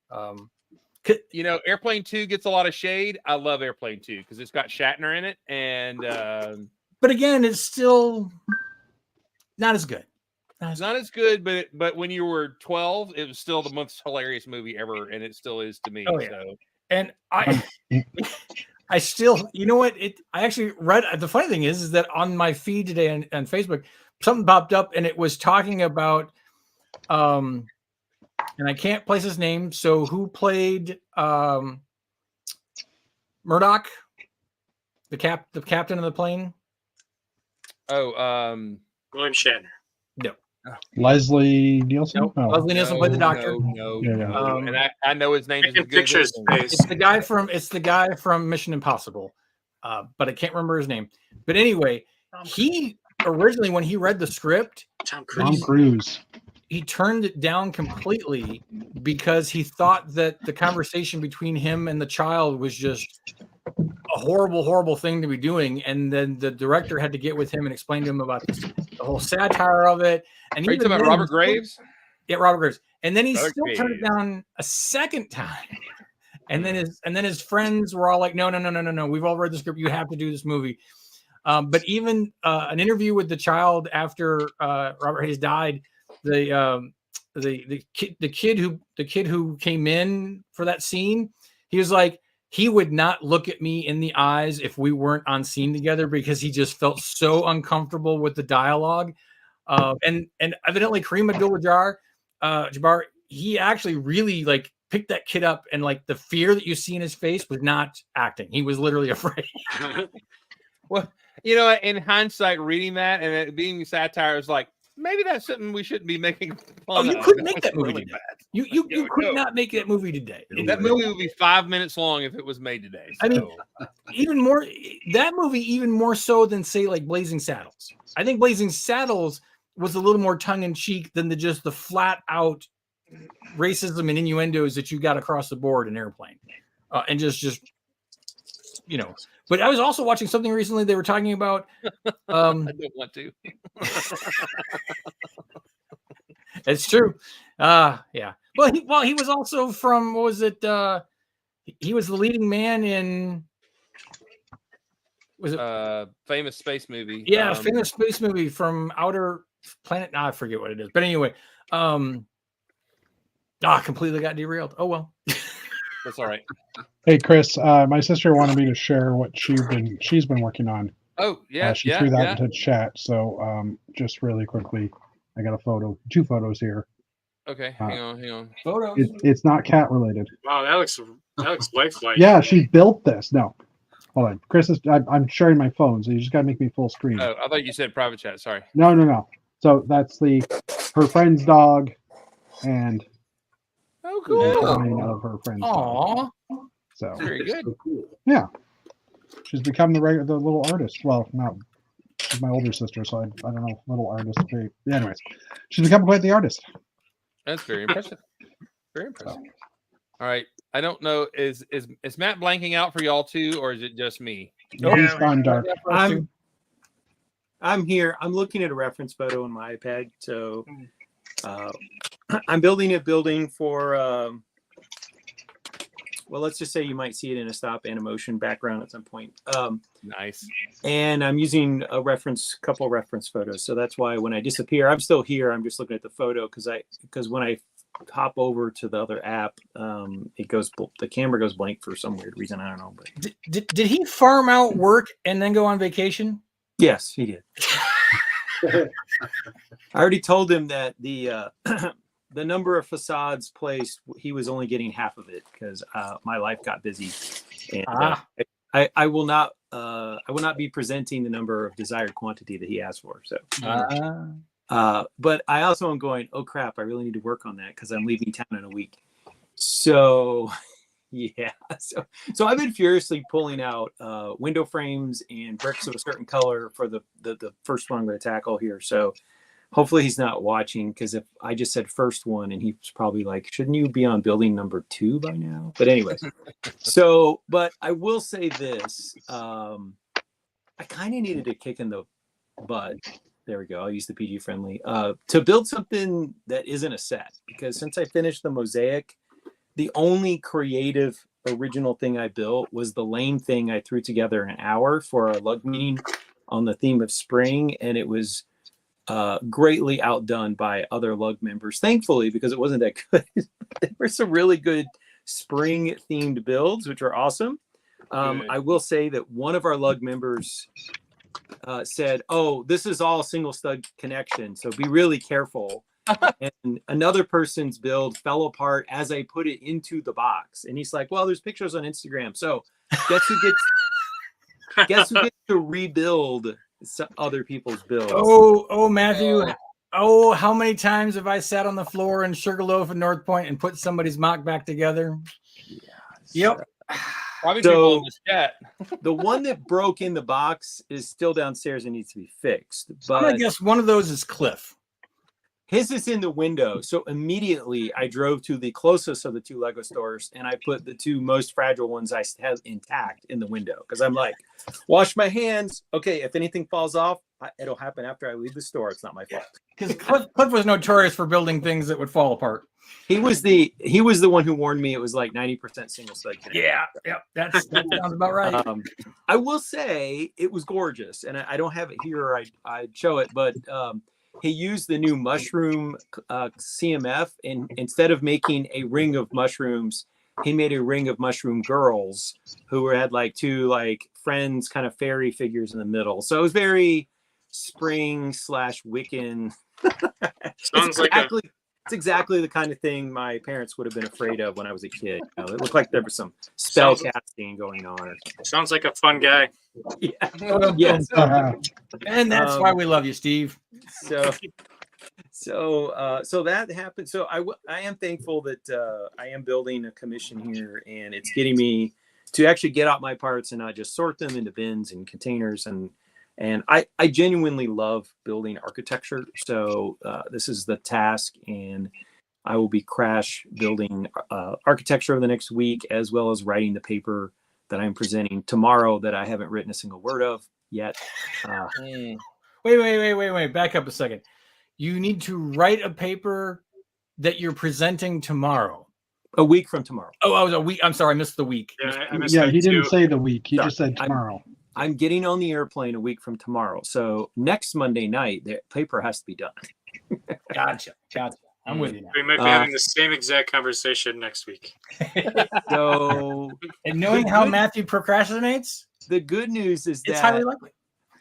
[SPEAKER 2] Airplane 2 gets a lot of shade. I love Airplane 2 because it's got Shatner in it, and
[SPEAKER 3] But again, it's still not as good.
[SPEAKER 2] it's not as good. But when you were 12, it was still the most hilarious movie ever, and it still is to me.
[SPEAKER 3] Oh, yeah.
[SPEAKER 2] So
[SPEAKER 3] And I still, you know what? I actually read. The funny thing is that on my feed today on Facebook, something popped up and it was talking about, and I can't place his name. So who played Murdoch, the captain of the plane?
[SPEAKER 2] Oh,
[SPEAKER 5] William Shatner.
[SPEAKER 6] Leslie Nielsen?
[SPEAKER 3] Nope.
[SPEAKER 6] No.
[SPEAKER 3] Leslie Nielsen played the doctor.
[SPEAKER 2] No.
[SPEAKER 6] Yeah.
[SPEAKER 2] And I know his name.
[SPEAKER 5] I can picture his face.
[SPEAKER 3] It's the guy from Mission Impossible, but I can't remember his name. But anyway, he originally, when he read the script,
[SPEAKER 5] Tom
[SPEAKER 6] Tom
[SPEAKER 5] Cruise.
[SPEAKER 6] Cruise.
[SPEAKER 3] he turned it down completely because he thought that the conversation between him and the child was just a horrible, horrible thing to be doing. And then the director had to get with him and explain to him about the whole satire of it. And
[SPEAKER 2] Are you talking about
[SPEAKER 3] then-
[SPEAKER 2] Robert Graves?
[SPEAKER 3] Yeah, Robert Graves. And then he
[SPEAKER 2] Robert
[SPEAKER 3] still turned it
[SPEAKER 2] Graves.
[SPEAKER 3] down a second time. And then his friends were all like, no. We've all read the script. You have to do this movie. But even an interview with the child after Robert Hayes died, the kid who came in for that scene, he was like, he would not look at me in the eyes if we weren't on scene together because he just felt so uncomfortable with the dialogue. And evidently Kareem Abdul-Jabbar, he actually really like picked that kid up, and like the fear that you see in his face was not acting. He was literally afraid.
[SPEAKER 2] Well, in hindsight, reading that and it being satire is like, maybe that's something we shouldn't be making fun of.
[SPEAKER 3] You couldn't make
[SPEAKER 2] That's
[SPEAKER 3] that movie
[SPEAKER 2] really
[SPEAKER 3] today.
[SPEAKER 2] bad.
[SPEAKER 3] You could not make that movie today.
[SPEAKER 2] That movie would be 5 minutes long if it was made today.
[SPEAKER 3] I mean,
[SPEAKER 2] so.
[SPEAKER 3] even more so than say like Blazing Saddles. I think Blazing Saddles was a little more tongue in cheek than just the flat out racism and innuendos that you got across the board in Airplane, and just. But I was also watching something recently. They were talking about.
[SPEAKER 2] I don't want to.
[SPEAKER 3] It's true. Yeah. Well, he was also from, what was it? He was the leading man in. Was it
[SPEAKER 2] Famous space movie?
[SPEAKER 3] Yeah, famous space movie from Outer Planet. I forget what it is, but anyway, completely got derailed. Oh well.
[SPEAKER 2] That's all right.
[SPEAKER 6] Hey Chris, my sister wanted me to share what she's been working on.
[SPEAKER 2] Oh yeah,
[SPEAKER 6] She threw that into chat. So just really quickly, I got two photos here.
[SPEAKER 2] Okay, hang on.
[SPEAKER 3] Photos.
[SPEAKER 6] It's not cat related.
[SPEAKER 5] Wow, that looks lifelike.
[SPEAKER 6] Yeah, she built this. No, hold on. Chris I'm sharing my phone, so you just gotta make me full screen.
[SPEAKER 2] Oh, I thought you said private chat. Sorry.
[SPEAKER 6] No. So that's her friend's dog, and
[SPEAKER 2] Oh,
[SPEAKER 6] the
[SPEAKER 2] cool.
[SPEAKER 6] design of her friend's dog.
[SPEAKER 3] Aw.
[SPEAKER 6] So
[SPEAKER 2] Very good.
[SPEAKER 7] So cool.
[SPEAKER 6] yeah, she's become the little artist. Well, not she's my older sister, so I don't know if little artist. Anyways, she's become quite the artist.
[SPEAKER 2] That's very impressive. Very impressive. All right. I don't know. Is Matt blanking out for y'all too, or is it just me?
[SPEAKER 6] No, he's gone dark.
[SPEAKER 1] I'm here. I'm looking at a reference photo on my iPad. So I'm building a building for, well, let's just say you might see it in a stop animation background at some point.
[SPEAKER 2] Nice.
[SPEAKER 1] And I'm using a couple reference photos. So that's why when I disappear, I'm still here. I'm just looking at the photo because when I hop over to the other app, the camera goes blank for some weird reason. I don't know. But
[SPEAKER 3] Did he farm out work and then go on vacation?
[SPEAKER 1] yes, he did. I already told him that the number of facades placed, he was only getting half of it because my life got busy. And I will not be presenting the number of desired quantity that he asked for. So, but I also am going, oh crap, I really need to work on that because I'm leaving town in a week. So, yeah. So I've been furiously pulling out window frames and bricks of a certain color for the first one I'm going to tackle here. So hopefully he's not watching, because if I just said first one and he's probably like, shouldn't you be on building number 2 by now? But anyways, so, but I will say this, I kind of needed a kick in the butt. There we go. I'll use the PG friendly to build something that isn't a set, because since I finished the mosaic, the only creative original thing I built was the lame thing I threw together in an hour for our lug meeting on the theme of spring. And it was greatly outdone by other lug members, thankfully, because it wasn't that good. There were some really good spring themed builds, which are awesome. I will say that one of our lug members said, oh, this is all single stud connection, so be really careful. And another person's build fell apart as I put it into the box. And he's like, well, there's pictures on Instagram. So guess who gets to rebuild other people's builds?
[SPEAKER 3] Oh, Matthew. Oh, how many times have I sat on the floor in Sugarloaf and North Point and put somebody's mock back together? Yep.
[SPEAKER 2] Probably people in the chat.
[SPEAKER 1] The one that broke in the box is still downstairs and needs to be fixed. But
[SPEAKER 3] I'm gonna guess one of those is Cliff.
[SPEAKER 1] His is in the window. So immediately I drove to the closest of the 2 Lego stores and I put the 2 most fragile ones I have intact in the window. Because I'm like, wash my hands. Okay, if anything falls off, it'll happen after I leave the store. It's not my fault.
[SPEAKER 3] Because Cliff was notorious for building things that would fall apart.
[SPEAKER 1] He was the one who warned me it was like 90% single stud.
[SPEAKER 3] Yeah, that sounds about right.
[SPEAKER 1] I will say it was gorgeous, and I don't have it here, or I'd show it, but he used the new mushroom CMF, and instead of making a ring of mushrooms, he made a ring of mushroom girls who had like 2 like friends, kind of fairy figures in the middle. So it was very spring / Wiccan. It's exactly the kind of thing my parents would have been afraid of when I was a kid. You know, it looked like there was some spell casting going on.
[SPEAKER 5] Sounds like a fun guy.
[SPEAKER 1] Yeah. Yes.
[SPEAKER 3] And that's why we love you, Steve.
[SPEAKER 1] So that happened. So I am thankful that I am building a commission here, and it's getting me to actually get out my parts and not just sort them into bins and containers. And I genuinely love building architecture. So this is the task, and I will be crash building architecture over the next week, as well as writing the paper that I'm presenting tomorrow that I haven't written a single word of yet.
[SPEAKER 3] Wait. Back up a second. You need to write a paper that you're presenting tomorrow.
[SPEAKER 1] A week from tomorrow.
[SPEAKER 3] Oh, I was a week. I'm sorry, I missed the week.
[SPEAKER 5] Yeah, I missed
[SPEAKER 6] Yeah,
[SPEAKER 5] that
[SPEAKER 6] he didn't
[SPEAKER 5] too.
[SPEAKER 6] say the week. He just said tomorrow.
[SPEAKER 1] I'm getting on the airplane a week from tomorrow. So next Monday night, the paper has to be done.
[SPEAKER 3] Gotcha. I'm with you now.
[SPEAKER 5] We might be having the same exact conversation next week.
[SPEAKER 1] So,
[SPEAKER 3] And knowing how Matthew procrastinates,
[SPEAKER 1] the good news is
[SPEAKER 3] it's
[SPEAKER 1] that
[SPEAKER 3] highly likely.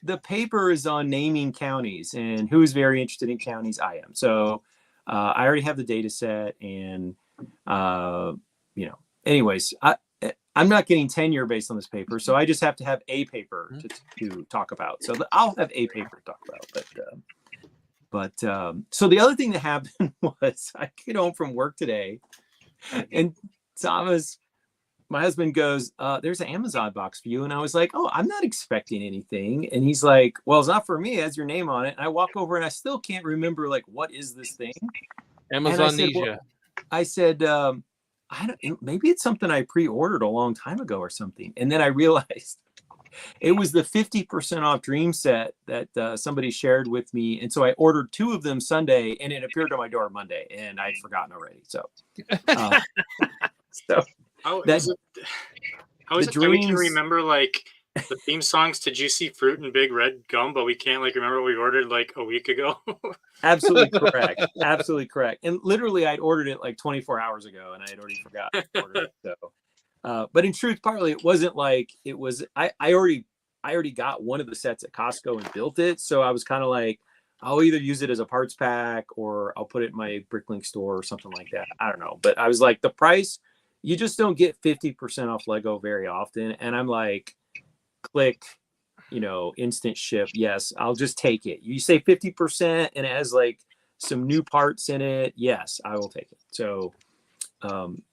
[SPEAKER 1] the paper is on naming counties, and who is very interested in counties? I am. So I already have the data set, and anyways, I'm not getting tenure based on this paper, so I just have to have a paper to talk about. So I'll have a paper to talk about. So the other thing that happened was I get home from work today, and Thomas, my husband, goes, there's an Amazon box for you. And I was like, oh, I'm not expecting anything. And he's like, well, it's not for me. It has your name on it. And I walk over and I still can't remember, like, what is this thing?
[SPEAKER 2] Amazonesia.
[SPEAKER 1] I said, I don't, maybe it's something I pre-ordered a long time ago or something. And then I realized it was the 50% off dream set that somebody shared with me. And so I ordered 2 of them Sunday, and it appeared on my door Monday, and I'd forgotten already. So,
[SPEAKER 5] How is it that we can
[SPEAKER 1] dreams-
[SPEAKER 5] remember like the theme songs to Juicy Fruit and Big Red Gum, but we can't like remember what we ordered like a week ago?
[SPEAKER 1] Absolutely correct. Absolutely correct. And literally, I'd ordered it like 24 hours ago, and I had already forgotten to order it. So, but in truth, partly it wasn't like it was. I already got one of the sets at Costco and built it. So I was kind of like, I'll either use it as a parts pack or I'll put it in my Bricklink store or something like that. I don't know. But I was like, the price, you just don't get 50% off Lego very often. And I'm like, click, instant ship. Yes, I'll just take it. You say 50% and it has like some new parts in it. Yes, I will take it. So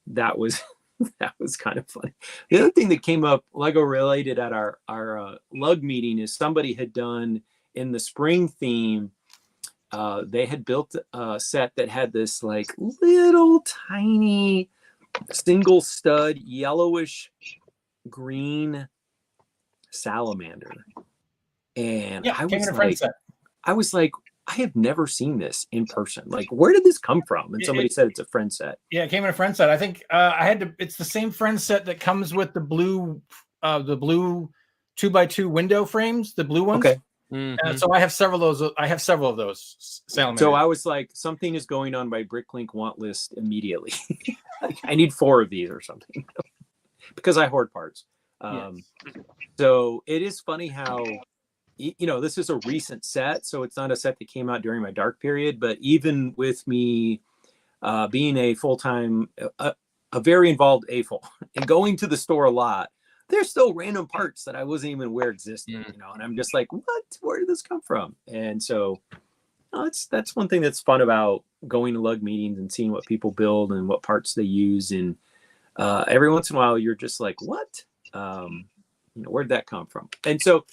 [SPEAKER 1] that was that was kind of funny. The other thing that came up Lego related at our lug meeting is somebody had done in the spring theme. They had built a set that had this like little tiny single stud yellowish green salamander, and
[SPEAKER 3] Yeah, came in a friend set.
[SPEAKER 1] I was like, I have never seen this in person. Like, where did this come from? And somebody said it's a friend set.
[SPEAKER 3] Yeah, it came in a friend set. I think I had to. It's the same friend set that comes with the blue 2x2 window frames, the blue ones.
[SPEAKER 1] Okay.
[SPEAKER 3] So I have several of those. I have several of those salamanders.
[SPEAKER 1] So I was like, something is going on my Bricklink want list immediately. Like, I need 4 of these or something because I hoard parts. So it is funny how, this is a recent set, so it's not a set that came out during my dark period. But even with me being a full-time, a very involved AFOL and going to the store a lot, there's still random parts that I wasn't even aware existed, and I'm just like, what? Where did this come from? And so that's one thing that's fun about going to lug meetings and seeing what people build and what parts they use. And every once in a while, you're just like, what? Where did that come from? And so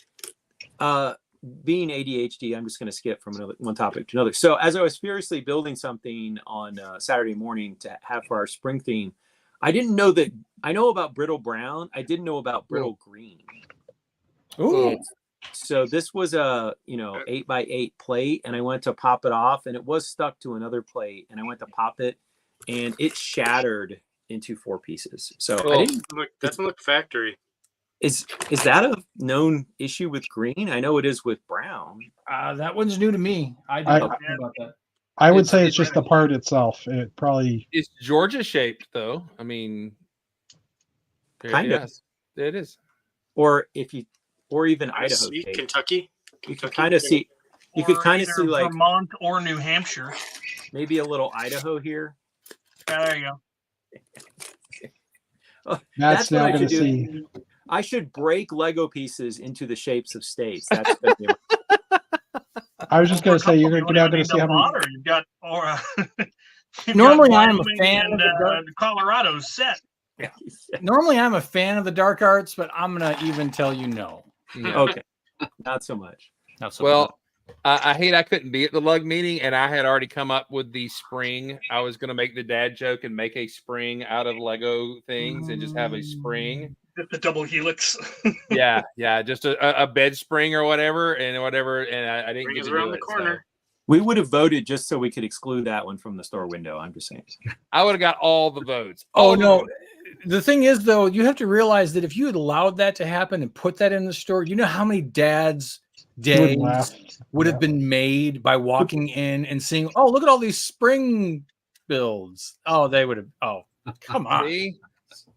[SPEAKER 1] being ADHD, I'm just going to skip from one topic to another. So as I was furiously building something on Saturday morning to have for our spring theme, I didn't know that. I know about brittle brown. I didn't know about brittle green.
[SPEAKER 3] Ooh.
[SPEAKER 1] So this was a 8x8 plate, and I went to pop it off, and it was stuck to another plate, and I went to pop it, and it shattered into 4 pieces. So I didn't
[SPEAKER 5] look. Doesn't look factory.
[SPEAKER 1] Is that a known issue with green? I know it is with brown.
[SPEAKER 3] That one's new to me. I don't know about that.
[SPEAKER 6] I would say it's just the part itself. It probably
[SPEAKER 2] It's Georgia shaped though. I mean,
[SPEAKER 1] kind of.
[SPEAKER 2] It is.
[SPEAKER 1] Or even Idaho.
[SPEAKER 5] Kentucky.
[SPEAKER 1] You can kind of see. You could kind of see like
[SPEAKER 4] Vermont or New Hampshire.
[SPEAKER 1] Maybe a little Idaho here.
[SPEAKER 4] There you go.
[SPEAKER 6] that's now going to see.
[SPEAKER 1] I should break Lego pieces into the shapes of states. That's gonna be
[SPEAKER 6] I was just going to say you're now going to see how many.
[SPEAKER 4] You've got
[SPEAKER 3] Normally, I'm a fan of the
[SPEAKER 4] Colorado set.
[SPEAKER 3] Yeah. Normally, I'm a fan of the dark arts, but I'm going to even tell you no.
[SPEAKER 2] Yeah.
[SPEAKER 1] Okay, not so much.
[SPEAKER 2] I hate I couldn't be at the lug meeting, and I had already come up with the spring. I was going to make the dad joke and make a spring out of Lego things and just have a spring.
[SPEAKER 4] The double helix.
[SPEAKER 2] yeah, just a bed spring or whatever, and I didn't get to
[SPEAKER 5] around
[SPEAKER 2] do
[SPEAKER 5] the
[SPEAKER 2] it,
[SPEAKER 5] corner.
[SPEAKER 2] so.
[SPEAKER 1] We would have voted just so we could exclude that one from the store window. I'm just saying.
[SPEAKER 2] I would have got all the votes.
[SPEAKER 3] Oh no. The thing is, though, you have to realize that if you had allowed that to happen and put that in the store, you know how many dads' days would have been made by walking in and seeing, oh, look at all these spring builds. Oh, they would have. Oh, come on.
[SPEAKER 2] See?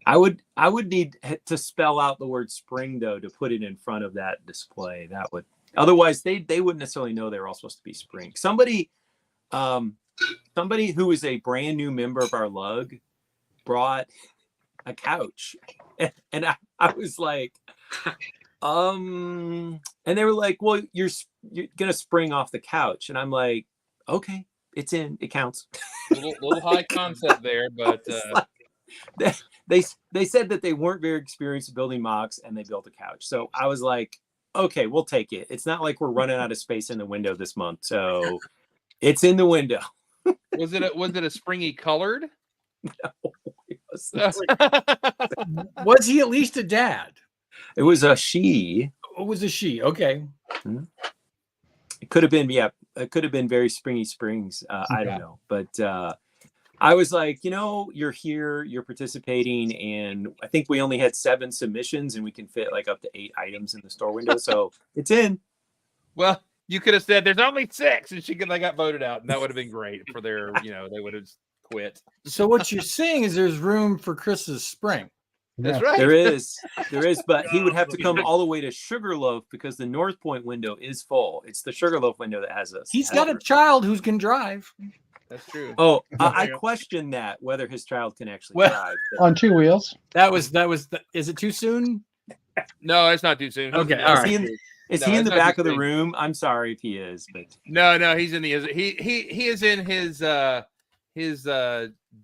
[SPEAKER 1] I would need to spell out the word spring though to put it in front of that display. That would otherwise they wouldn't necessarily know they were all supposed to be spring. Somebody who is a brand new member of our lug brought a couch, and I was like, and they were like, well, you're gonna spring off the couch, and I'm like, okay, it's in, it counts.
[SPEAKER 2] little high concept there, but
[SPEAKER 1] they said that they weren't very experienced building mocks, and they built a couch. So I was like, okay, we'll take it. It's not like we're running out of space in the window this month, so it's in the window.
[SPEAKER 2] Was it a springy colored?
[SPEAKER 1] No,
[SPEAKER 3] was he at least a dad?
[SPEAKER 1] It was a she.
[SPEAKER 3] It was a she. Okay.
[SPEAKER 1] It could have been, it could have been very springy springs. I don't know, but I was like, you're here, you're participating, and I think we only had 7 submissions, and we can fit like up to 8 items in the store window, so it's in.
[SPEAKER 2] Well, you could have said there's only 6, and they got voted out, and that would have been great for their, they would have quit.
[SPEAKER 3] So what you're saying is there's room for Chris's spring.
[SPEAKER 2] That's right.
[SPEAKER 1] There is, but he would have to come all the way to Sugarloaf because the North Point window is full. It's the Sugarloaf window that has us.
[SPEAKER 3] He's got a child who can drive.
[SPEAKER 2] That's true.
[SPEAKER 1] Oh, I question that whether his child can actually drive
[SPEAKER 6] on 2 wheels.
[SPEAKER 3] That was. Is it too soon?
[SPEAKER 2] No, it's not too soon.
[SPEAKER 3] Okay,
[SPEAKER 2] No,
[SPEAKER 3] all
[SPEAKER 1] Is
[SPEAKER 3] right.
[SPEAKER 1] he in, is
[SPEAKER 2] No,
[SPEAKER 1] he in
[SPEAKER 2] it's
[SPEAKER 1] the
[SPEAKER 2] not
[SPEAKER 1] back
[SPEAKER 2] too
[SPEAKER 1] of the
[SPEAKER 2] soon.
[SPEAKER 1] room? I'm sorry if he is, but
[SPEAKER 2] No, he's in the he is in his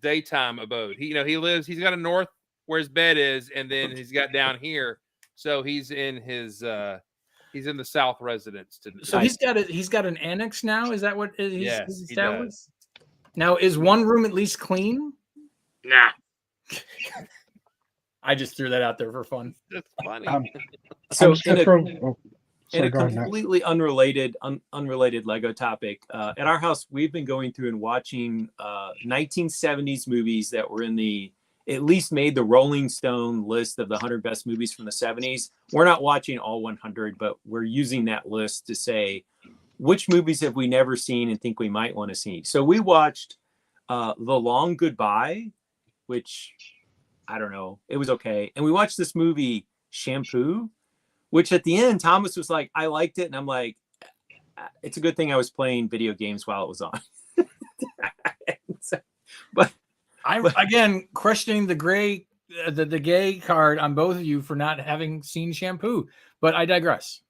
[SPEAKER 2] daytime abode. He's got a north where his bed is, and then he's got down here. So he's in the south residence today.
[SPEAKER 3] So he's got an annex now. Is that what he's
[SPEAKER 2] Yes, he
[SPEAKER 3] established?
[SPEAKER 2] does.
[SPEAKER 3] Now, is one room at least clean?
[SPEAKER 5] Nah.
[SPEAKER 3] I just threw that out there for fun.
[SPEAKER 2] That's funny.
[SPEAKER 1] so
[SPEAKER 6] I'm just gonna throw. Oh,
[SPEAKER 1] in
[SPEAKER 6] sorry,
[SPEAKER 1] a
[SPEAKER 6] go ahead, Matt.
[SPEAKER 1] completely unrelated Lego topic, at our house, we've been going through and watching 1970s movies that were at least made the Rolling Stone list of the 100 best movies from the 70s. We're not watching all 100, but we're using that list to say which movies have we never seen and think we might want to see. So we watched The Long Goodbye, which I don't know, it was okay. And we watched this movie Shampoo, which at the end, Thomas was like, I liked it. And I'm like, it's a good thing I was playing video games while it was on. but
[SPEAKER 3] Again, questioning the gay card on both of you for not having seen Shampoo, but I digress.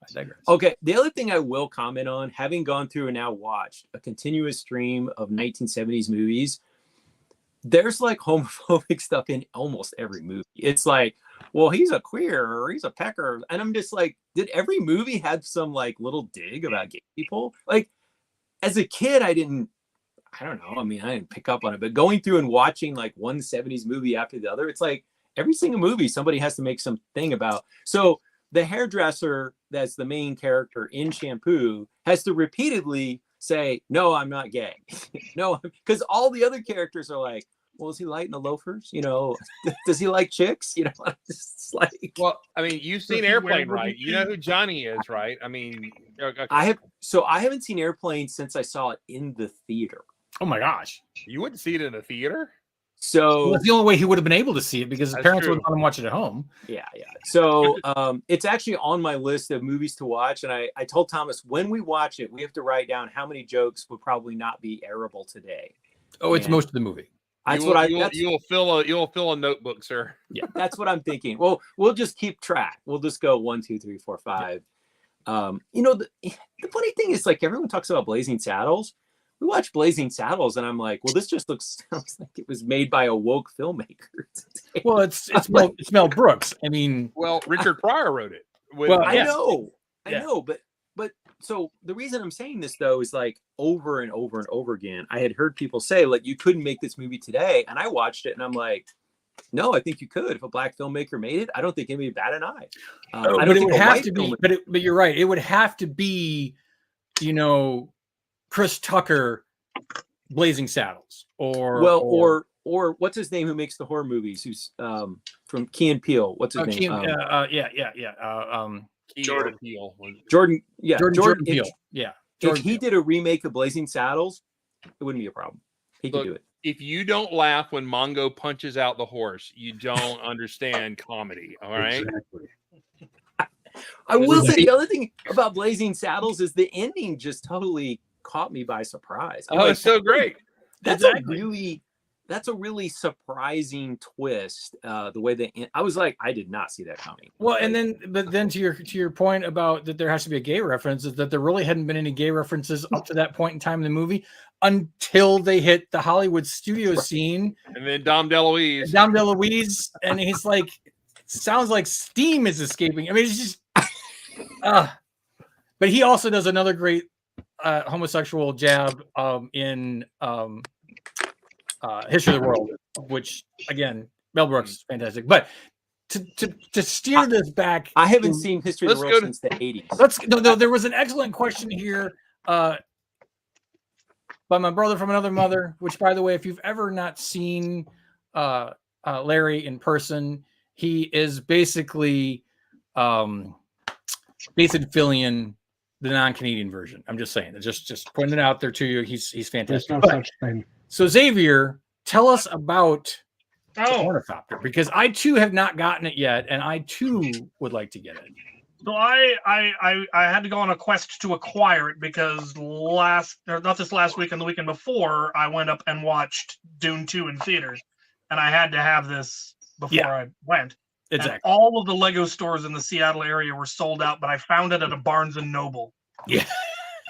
[SPEAKER 1] Okay, the other thing I will comment on, having gone through and now watched a continuous stream of 1970s movies, there's like homophobic stuff in almost every movie. It's like, well, he's a queer or he's a pecker. And I'm just like, did every movie have some like little dig about gay people? Like, as a kid, I don't know. I mean, I didn't pick up on it, but going through and watching like one 70s movie after the other, it's like every single movie somebody has to make something about. So the hairdresser that's the main character in Shampoo has to repeatedly say, no, I'm not gay. No, because all the other characters are like, well, is he lighting the loafers? Does he like chicks? It's like,
[SPEAKER 2] Well, I mean, you've seen Airplane, right? You know who Johnny is, right? I mean, okay.
[SPEAKER 1] I haven't seen Airplane since I saw it in the theater.
[SPEAKER 3] Oh my gosh.
[SPEAKER 2] You wouldn't see it in a theater?
[SPEAKER 1] So
[SPEAKER 3] Well, that's the only way he would have been able to see it, because his
[SPEAKER 2] That's
[SPEAKER 3] parents
[SPEAKER 2] true.
[SPEAKER 3] would let him watch it at home.
[SPEAKER 1] Yeah. So it's actually on my list of movies to watch. And I told Thomas, when we watch it, we have to write down how many jokes would probably not be airable today.
[SPEAKER 3] Oh, it's
[SPEAKER 1] And
[SPEAKER 3] most of the movie.
[SPEAKER 2] You'll fill a notebook, sir.
[SPEAKER 1] Yeah, that's what I'm thinking. Well, we'll just keep track. We'll just go 1, 2, 3, 4, 5. The funny thing is, like, everyone talks about Blazing Saddles. We watch Blazing Saddles, and I'm like, well, this just sounds like it was made by a woke filmmaker today.
[SPEAKER 3] Well, it's Mel Brooks. I mean,
[SPEAKER 2] Well, Richard Pryor wrote it.
[SPEAKER 1] I know,
[SPEAKER 3] Yeah.
[SPEAKER 1] but so the reason I'm saying this though is like over and over and over again, I had heard people say like you couldn't make this movie today, and I watched it and I'm like, no, I think you could. If a black filmmaker made it, I don't think anybody bat an eye. I don't
[SPEAKER 3] but it
[SPEAKER 1] think
[SPEAKER 3] would
[SPEAKER 1] a
[SPEAKER 3] have
[SPEAKER 1] white
[SPEAKER 3] to be.
[SPEAKER 1] filmmaker-
[SPEAKER 3] But you're right. It would have to be, Chris Tucker, Blazing Saddles, or
[SPEAKER 1] or what's his name who makes the horror movies? Who's from Key and Peele? What's his name?
[SPEAKER 2] Jordan Peele.
[SPEAKER 1] Jordan. Yeah,
[SPEAKER 3] Jordan Peele. Yeah.
[SPEAKER 1] If he did a remake of Blazing Saddles, it wouldn't be a problem. He could
[SPEAKER 2] Look,
[SPEAKER 1] do it.
[SPEAKER 2] If you don't laugh when Mongo punches out the horse, you don't understand comedy. All right.
[SPEAKER 7] Exactly.
[SPEAKER 1] I will say the other thing about Blazing Saddles is the ending just totally caught me by surprise. I'm
[SPEAKER 2] Oh,
[SPEAKER 1] like,
[SPEAKER 2] it's so great.
[SPEAKER 1] That's a really surprising twist. The way I was like, I did not see that coming.
[SPEAKER 3] Well, and then to your point about that there has to be a gay reference, is that there really hadn't been any gay references up to that point in time in the movie until they hit the Hollywood studio scene.
[SPEAKER 2] And then Dom DeLuise.
[SPEAKER 3] And he's like, sounds like steam is escaping. I mean, it's just but he also does another great homosexual jab in History of the World, which again, Mel Brooks is fantastic. But to steer this back,
[SPEAKER 1] I haven't seen History of the World since the 80s.
[SPEAKER 3] No, there was an excellent question here by my brother from another mother, which, by the way, if you've ever not seen Larry in person, he is basically Nathan Fillion, the non-Canadian version. I'm just saying, just pointing it out there to you. He's
[SPEAKER 6] There's
[SPEAKER 3] fantastic.
[SPEAKER 6] no
[SPEAKER 3] But-
[SPEAKER 6] such thing.
[SPEAKER 3] so Xavier, tell us about the
[SPEAKER 4] Oh,
[SPEAKER 3] ornithopter, because I too have not gotten it yet, and I too would like to get it.
[SPEAKER 4] so I had to go on a quest to acquire it because not this last weekend, the weekend before, I went up and watched Dune 2 in theaters, and I had to have this before
[SPEAKER 3] Yeah.
[SPEAKER 4] I went.
[SPEAKER 3] Exactly.
[SPEAKER 4] And all of the Lego stores in the Seattle area were sold out, but I found it at a Barnes and Noble.
[SPEAKER 3] Yeah.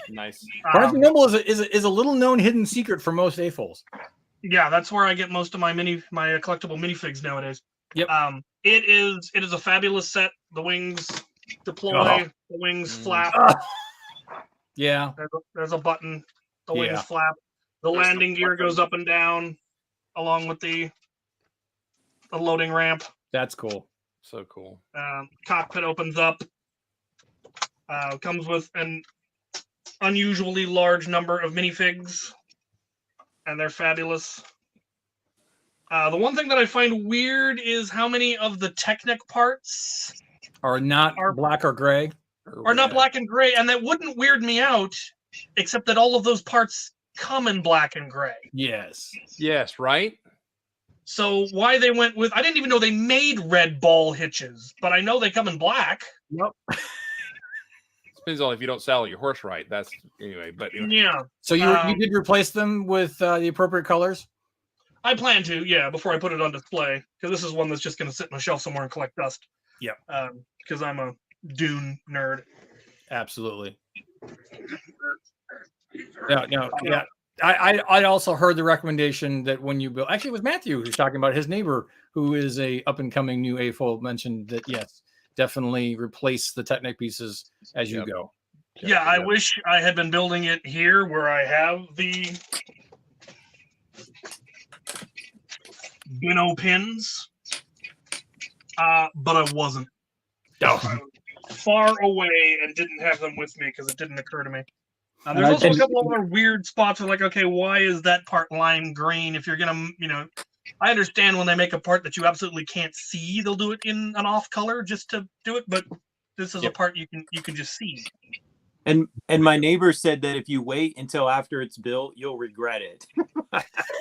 [SPEAKER 2] Nice.
[SPEAKER 3] Barnes and Noble is a little known hidden secret for most AFOLs.
[SPEAKER 4] Yeah, that's where I get most of my collectible minifigs nowadays.
[SPEAKER 3] Yep.
[SPEAKER 4] It is a fabulous set. The wings deploy, the wings flap.
[SPEAKER 3] Yeah.
[SPEAKER 4] There's a button. The wings
[SPEAKER 3] Yeah.
[SPEAKER 4] flap. The landing gear goes up and down, along with the loading ramp.
[SPEAKER 3] That's cool.
[SPEAKER 2] So cool.
[SPEAKER 4] Cockpit opens up. Comes with an unusually large number of minifigs, and they're fabulous. The one thing that I find weird is how many of the Technic parts
[SPEAKER 3] Are not black or gray.
[SPEAKER 4] are not black and gray, and that wouldn't weird me out, except that all of those parts come in black and gray.
[SPEAKER 3] Yes.
[SPEAKER 2] Yes, right?
[SPEAKER 4] So why they went with, I didn't even know they made red ball hitches, but I know they come in black.
[SPEAKER 3] Yep.
[SPEAKER 2] Depends on if you don't saddle your horse right. That's anyway, but
[SPEAKER 4] Yeah.
[SPEAKER 3] So you did replace them with the appropriate colors?
[SPEAKER 4] I plan to, yeah, before I put it on display, because this is one that's just going to sit on a shelf somewhere and collect dust.
[SPEAKER 3] Yep.
[SPEAKER 4] Because I'm a Dune nerd.
[SPEAKER 3] Absolutely. Yeah. I also heard the recommendation that when you build, actually it was Matthew who's talking about his neighbor who is a up and coming new AFOL mentioned that yes, definitely replace the Technic pieces as you go.
[SPEAKER 4] Yeah, I wish I had been building it here where I have the Bino pins, but I wasn't. Far away and didn't have them with me because it didn't occur to me. There's also a couple other weird spots where, like, okay, why is that part lime green? If you're gonna, I understand when they make a part that you absolutely can't see, they'll do it in an off color just to do it. But this is a part you can just see.
[SPEAKER 1] And my neighbor said that if you wait until after it's built, you'll regret it.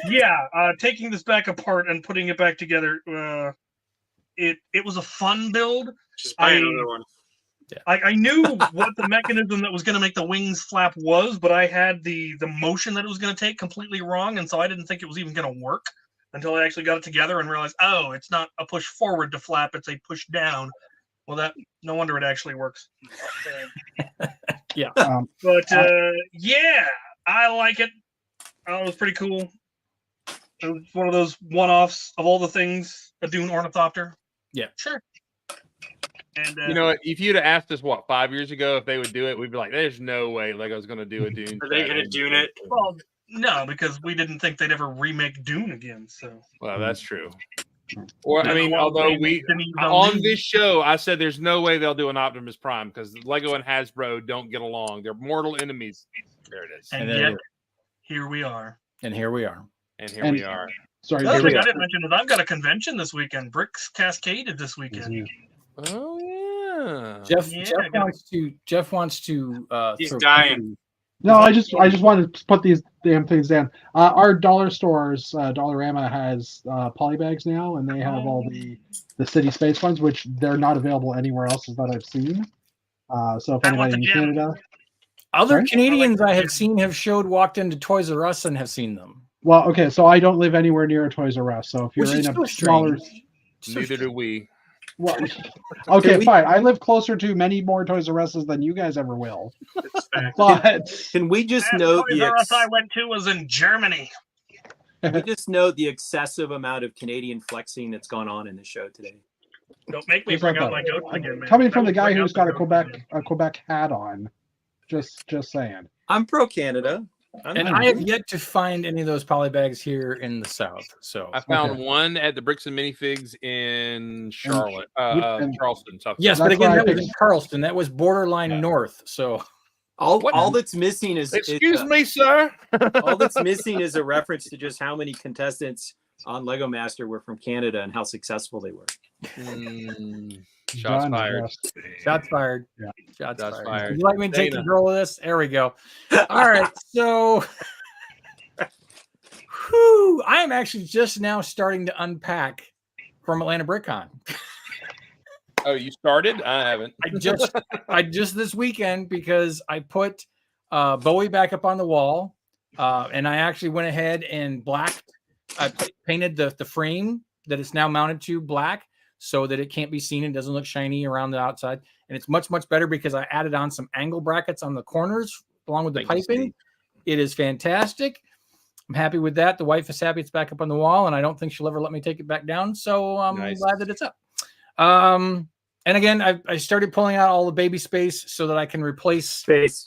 [SPEAKER 4] Yeah, taking this back apart and putting it back together, it was a fun build.
[SPEAKER 5] Just buy another one.
[SPEAKER 4] I knew what the mechanism that was going to make the wings flap was, but I had the motion that it was going to take completely wrong, and so I didn't think it was even going to work until I actually got it together and realized, oh, it's not a push forward to flap, it's a push down. Well, no wonder it actually works.
[SPEAKER 3] Yeah.
[SPEAKER 4] But yeah, I like it. It was pretty cool. It was one of those one-offs of all the things a Dune ornithopter.
[SPEAKER 3] Yeah.
[SPEAKER 4] Sure. And
[SPEAKER 2] if you'd have asked us 5 years ago if they would do it, we'd be like, "There's no way Lego's going to do a Dune."
[SPEAKER 5] Are they going to Dune it?
[SPEAKER 4] Well, no, because we didn't think they'd ever remake Dune again. So.
[SPEAKER 2] Well, that's true. Or although on this show, I said there's no way they'll do an Optimus Prime because Lego and Hasbro don't get along. They're mortal enemies. There it is.
[SPEAKER 4] And yet, here we are.
[SPEAKER 3] And here we are.
[SPEAKER 2] We are.
[SPEAKER 6] Sorry,
[SPEAKER 4] the other thing I didn't mention is I've got a convention this weekend. Bricks Cascade is this weekend.
[SPEAKER 2] Oh yeah.
[SPEAKER 3] Jeff wants to
[SPEAKER 5] he's dying.
[SPEAKER 6] No, I just wanted to put these damn things down. Our dollar stores, Dollarama has polybags now, and they have all the City Space ones, which they're not available anywhere else that I've seen. So if anybody in Canada,
[SPEAKER 3] other Canadians I have seen have walked into Toys R Us and have seen them.
[SPEAKER 6] Well, okay, so I don't live anywhere near a Toys R Us, so if you're in a smaller,
[SPEAKER 2] neither do we.
[SPEAKER 6] Well, okay, fine. I live closer to many more Toys R Us's than you guys ever will. But
[SPEAKER 1] can we just note
[SPEAKER 4] Toys R Us I went to was in Germany.
[SPEAKER 1] We just note the excessive amount of Canadian flexing that's gone on in the show today.
[SPEAKER 4] Don't make me bring out my goats again, man.
[SPEAKER 6] Coming from the guy who's got a Quebec hat on. Just saying.
[SPEAKER 1] I'm pro Canada.
[SPEAKER 3] I have yet to find any of those polybags here in the South. So
[SPEAKER 2] I found one at the Bricks and Minifigs in Charlotte, Charleston.
[SPEAKER 3] Yes, but again, that was in Charleston. That was borderline north. So
[SPEAKER 1] all that's missing is
[SPEAKER 2] excuse me, sir.
[SPEAKER 1] All that's missing is a reference to just how many contestants on Lego Master were from Canada and how successful they were.
[SPEAKER 2] Shots fired.
[SPEAKER 3] Shots fired.
[SPEAKER 6] Yeah.
[SPEAKER 3] Shots fired. Would you like me to take control of this? There we go. All right. So I am actually just now starting to unpack from Atlanta BrickCon.
[SPEAKER 2] Oh, you started? I haven't.
[SPEAKER 3] I just this weekend because I put Bowie back up on the wall, and I actually went ahead and blacked. I painted the frame that it's now mounted to black. so that it can't be seen and doesn't look shiny around the outside. And it's much, much better because I added on some angle brackets on the corners along with the piping. It is fantastic. I'm happy with that. The wife is happy it's back up on the wall, and I don't think she'll ever let me take it back down. So I'm glad that it's up. And again, I started pulling out all the baby space so that I can replace the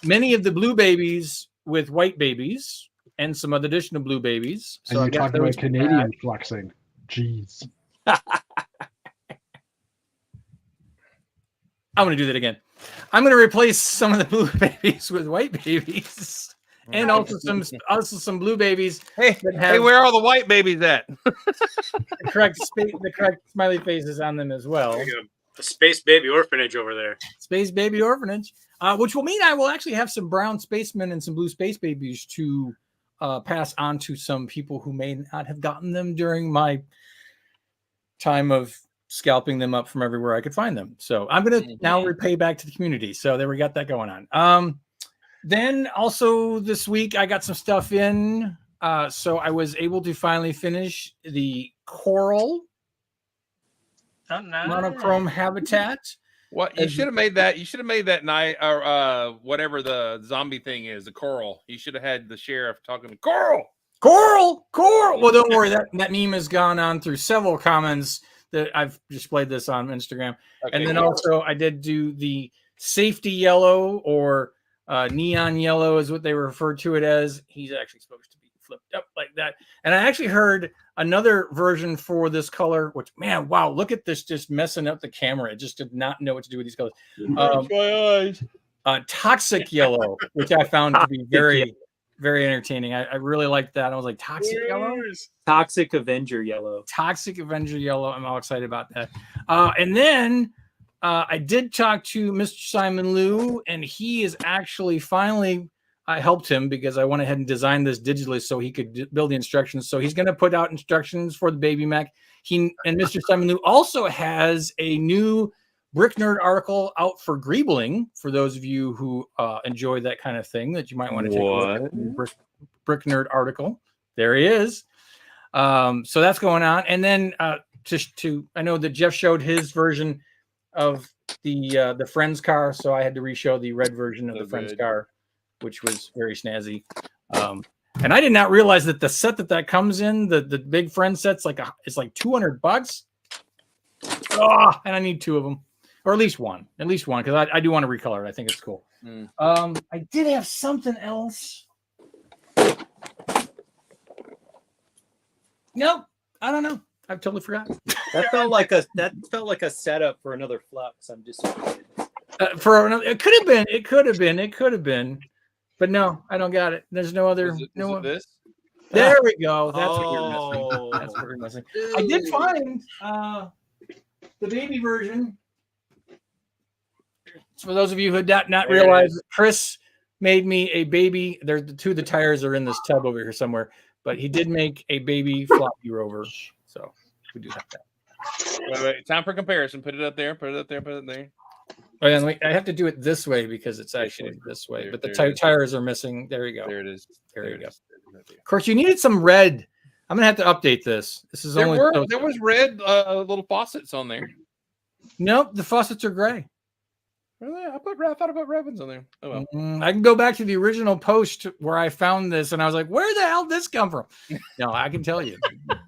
[SPEAKER 3] many of the blue babies with white babies and some other additional blue babies.
[SPEAKER 6] So you're talking about Canadian flexing. Jeez.
[SPEAKER 3] I'm going to do that again. I'm going to replace some of the blue babies with white babies, and also some blue babies.
[SPEAKER 2] Hey, where are all the white babies at?
[SPEAKER 3] the correct smiley faces on them as well.
[SPEAKER 5] A space baby orphanage over there.
[SPEAKER 3] Space baby orphanage, which will mean I will actually have some brown spacemen and some blue space babies to pass on to some people who may not have gotten them during my time of scalping them up from everywhere I could find them. So I'm going to now repay back to the community. So there we got that going on. Then also this week I got some stuff in. So I was able to finally finish the coral monochrome habitat.
[SPEAKER 2] What you should have made that. You should have made that night or whatever the zombie thing is, the coral. You should have had the sheriff talking to coral. Well,
[SPEAKER 3] don't worry. That meme has gone on through several comments that I've displayed this on Instagram. Okay, and then also I did do the safety yellow or neon yellow is what they refer to it as. He's actually supposed to be flipped up like that. And I actually heard another version for this color, which, man, wow, look at this just messing up the camera. It just did not know what to do with these colors.
[SPEAKER 2] My eyes.
[SPEAKER 3] Toxic yellow, which I found to be very, very entertaining. I really liked that. I was like, toxic yellow?
[SPEAKER 1] Toxic Avenger yellow.
[SPEAKER 3] Toxic Avenger yellow. I'm all excited about that. And then I did talk to Mr. Simon Liu, and he is actually finally, I helped him because I went ahead and designed this digitally so he could build the instructions. So he's going to put out instructions for the baby mech. And Mr. Simon Liu also has a new Brick Nerd article out for Greebling, for those of you who enjoy that kind of thing that you might want to take a look at. Brick Nerd article. There he is. So that's going on. And then I know that Jeff showed his version of the Friends car, so I had to re-show the red version of the Friends car, which was very snazzy. And I did not realize that the set that comes in, the big Friends set's it's like $200. And I need two of them. Or at least one, because I do want to recolor it. I think it's cool. I did have something else. Nope, I don't know. I've totally forgotten.
[SPEAKER 1] That felt like a setup for another Flux. I'm just
[SPEAKER 3] for another. It could have been, but no, I don't got it. There's no other.
[SPEAKER 2] Is it this?
[SPEAKER 3] There we go. That's what you're missing. I did find the baby version. For those of you who did not realize, Chris made me a baby. There's the tires are in this tub over here somewhere, but he did make a baby floppy rover. So we do have that.
[SPEAKER 2] Wait. Time for comparison. Put it up there. Put it there.
[SPEAKER 3] Oh, yeah, I have to do it this way because it's actually this way. But the tires are missing. There you go.
[SPEAKER 2] There it is.
[SPEAKER 3] There you go. Of course, you needed some red. I'm gonna have to update this. This is there
[SPEAKER 2] was red little faucets on there.
[SPEAKER 3] Nope, the faucets are gray.
[SPEAKER 2] Really? I thought I put red ones on there. Oh well.
[SPEAKER 3] I can go back to the original post where I found this, and I was like, "Where the hell did this come from?" No, I can tell you,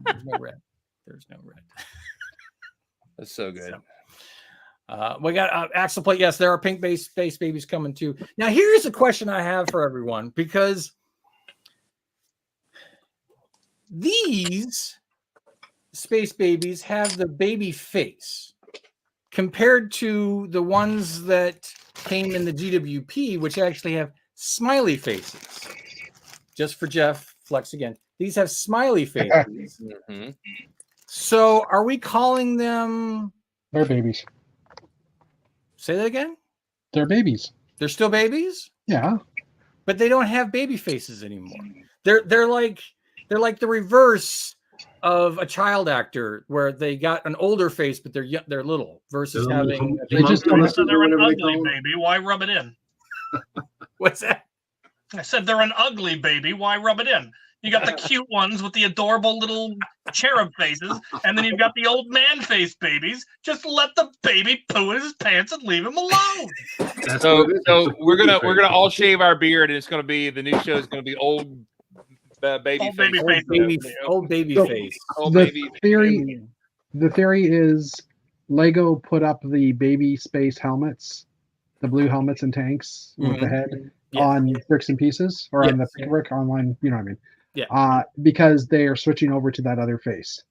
[SPEAKER 3] there's no red. There's no red.
[SPEAKER 2] That's so good.
[SPEAKER 3] We got Axle Plate. Yes, there are pink space babies coming too. Now, here's a question I have for everyone, because these space babies have the baby face compared to the ones that came in the GWP, which actually have smiley faces. Just for Jeff, flex again. These have smiley faces.
[SPEAKER 2] Mm-hmm.
[SPEAKER 3] So are we calling them?
[SPEAKER 6] They're babies.
[SPEAKER 3] Say that again?
[SPEAKER 6] They're babies.
[SPEAKER 3] They're still babies?
[SPEAKER 6] Yeah.
[SPEAKER 3] But they don't have baby faces anymore. They're like the reverse of a child actor, where they got an older face, but they're little, versus having.
[SPEAKER 6] They just don't have
[SPEAKER 4] So they're an ugly baby. Why rub it in?
[SPEAKER 3] What's that?
[SPEAKER 4] I said they're an ugly baby. Why rub it in? You got the cute ones with the adorable little cherub faces, and then you've got the old man face babies. Just let the baby poo in his pants and leave him alone.
[SPEAKER 7] That's
[SPEAKER 2] So,
[SPEAKER 7] what it is.
[SPEAKER 2] so
[SPEAKER 7] It's a
[SPEAKER 2] we're
[SPEAKER 7] baby
[SPEAKER 2] gonna
[SPEAKER 7] face.
[SPEAKER 2] all shave our beard, and it's gonna be the new show is gonna be old baby
[SPEAKER 4] Old
[SPEAKER 2] face.
[SPEAKER 4] baby
[SPEAKER 3] Old baby
[SPEAKER 6] So-
[SPEAKER 3] face.
[SPEAKER 2] Old
[SPEAKER 6] The
[SPEAKER 2] baby.
[SPEAKER 6] theory, the theory is Lego put up the baby space helmets, the blue helmets and tanks with the
[SPEAKER 3] Mhm.
[SPEAKER 6] head
[SPEAKER 3] Yeah.
[SPEAKER 6] on Bricks and Pieces or on the
[SPEAKER 3] Yes.
[SPEAKER 6] Brick Online. You know what I mean?
[SPEAKER 3] Yeah.
[SPEAKER 6] Because they are switching over to that other face.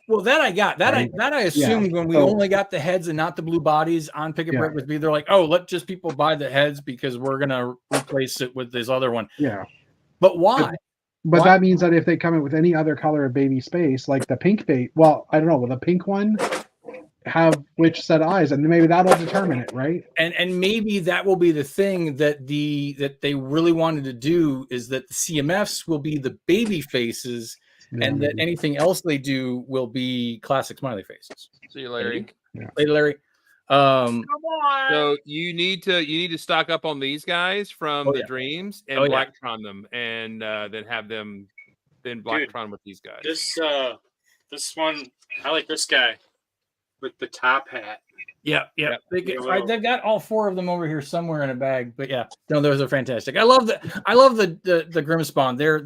[SPEAKER 3] Well, that I got that
[SPEAKER 6] Right.
[SPEAKER 3] I assumed when we
[SPEAKER 6] So-
[SPEAKER 3] only got the heads and not the blue bodies on Pick a
[SPEAKER 6] Yeah.
[SPEAKER 3] Brick would be they're like, oh, let just people buy the heads because we're gonna replace it with this other one.
[SPEAKER 6] Yeah.
[SPEAKER 3] But why?
[SPEAKER 6] But
[SPEAKER 3] Why-
[SPEAKER 6] that means that if they come in with any other color of baby space, like the pink bait, well, I don't know, will the pink one have which set of eyes? And maybe that'll determine it, right?
[SPEAKER 3] And maybe that will be the thing that they really wanted to do is that the CMFs will be the baby faces and that anything else they do will be classic smiley faces.
[SPEAKER 2] See you, Larry.
[SPEAKER 3] Later, Larry.
[SPEAKER 4] Come on.
[SPEAKER 2] So you need to stock up on these guys from
[SPEAKER 3] Oh,
[SPEAKER 2] the
[SPEAKER 3] yeah.
[SPEAKER 2] Dreams and
[SPEAKER 3] Oh, yeah.
[SPEAKER 2] Blacktron them, and then have them Blacktron with these guys.
[SPEAKER 5] This one, I like this guy with the top hat.
[SPEAKER 3] Yeah.
[SPEAKER 2] Yep.
[SPEAKER 3] They've got all four of them over here somewhere in a bag. But yeah, no, those are fantastic. I love the Grim Spawn. They're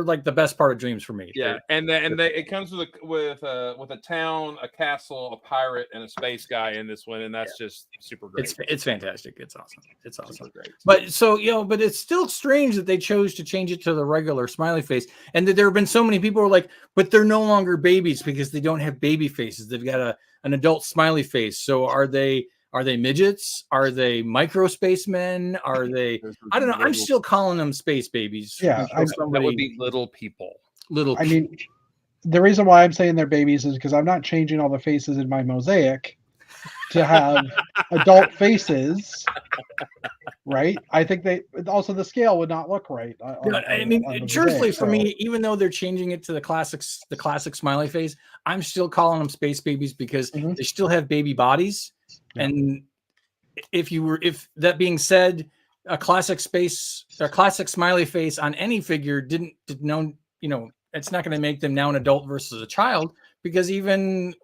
[SPEAKER 3] like the best part of Dreams for me.
[SPEAKER 2] Yeah, it comes with a town, a castle, a pirate, and a space guy in this one, and that's just super great.
[SPEAKER 3] It's fantastic. It's awesome. It's awesome.
[SPEAKER 2] Super great.
[SPEAKER 3] But so but it's still strange that they chose to change it to the regular smiley face, and that there have been so many people who are like, but they're no longer babies because they don't have baby faces. They've got an adult smiley face. So are they midgets? Are they micro spacemen? Are they? I don't know. I'm still calling them space babies.
[SPEAKER 6] Yeah,
[SPEAKER 2] That would be little people.
[SPEAKER 6] I mean, the reason why I'm saying they're babies is because I'm not changing all the faces in my mosaic to have adult faces, right? I think also the scale would not look right.
[SPEAKER 3] I mean, truthfully, for me, even though they're changing it to the classic smiley face, I'm still calling them space babies because they still have baby bodies. Yeah. And if that being said, a classic smiley face on any figure didn't know, it's not going to make them now an adult versus a child because even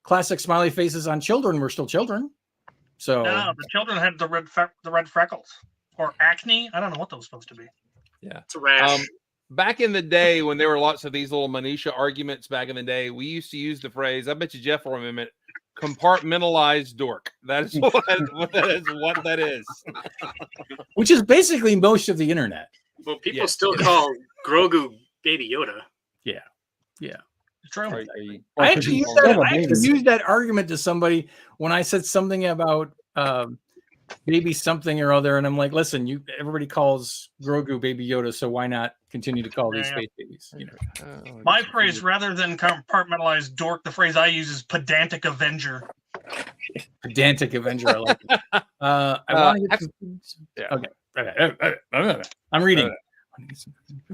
[SPEAKER 3] classic smiley faces on children were still children. So
[SPEAKER 4] no, the children had the red freckles or acne. I don't know what those were supposed to be.
[SPEAKER 2] Yeah,
[SPEAKER 5] it's a rash.
[SPEAKER 2] Back in the day when there were lots of these little minutia arguments back in the day, we used to use the phrase, I bet you Jeff will remember it, compartmentalized dork. That is what that is.
[SPEAKER 3] Which is basically most of the internet.
[SPEAKER 5] Well, people still call Grogu Baby Yoda.
[SPEAKER 3] Yeah.
[SPEAKER 4] It's true.
[SPEAKER 3] I actually used that argument to somebody when I said something about baby something or other, and I'm like, listen, everybody calls Grogu Baby Yoda, so why not continue to call these space babies?
[SPEAKER 4] My phrase, rather than compartmentalized dork, the phrase I use is pedantic Avenger.
[SPEAKER 3] Pedantic Avenger, I like it. I want to get okay. I'm reading.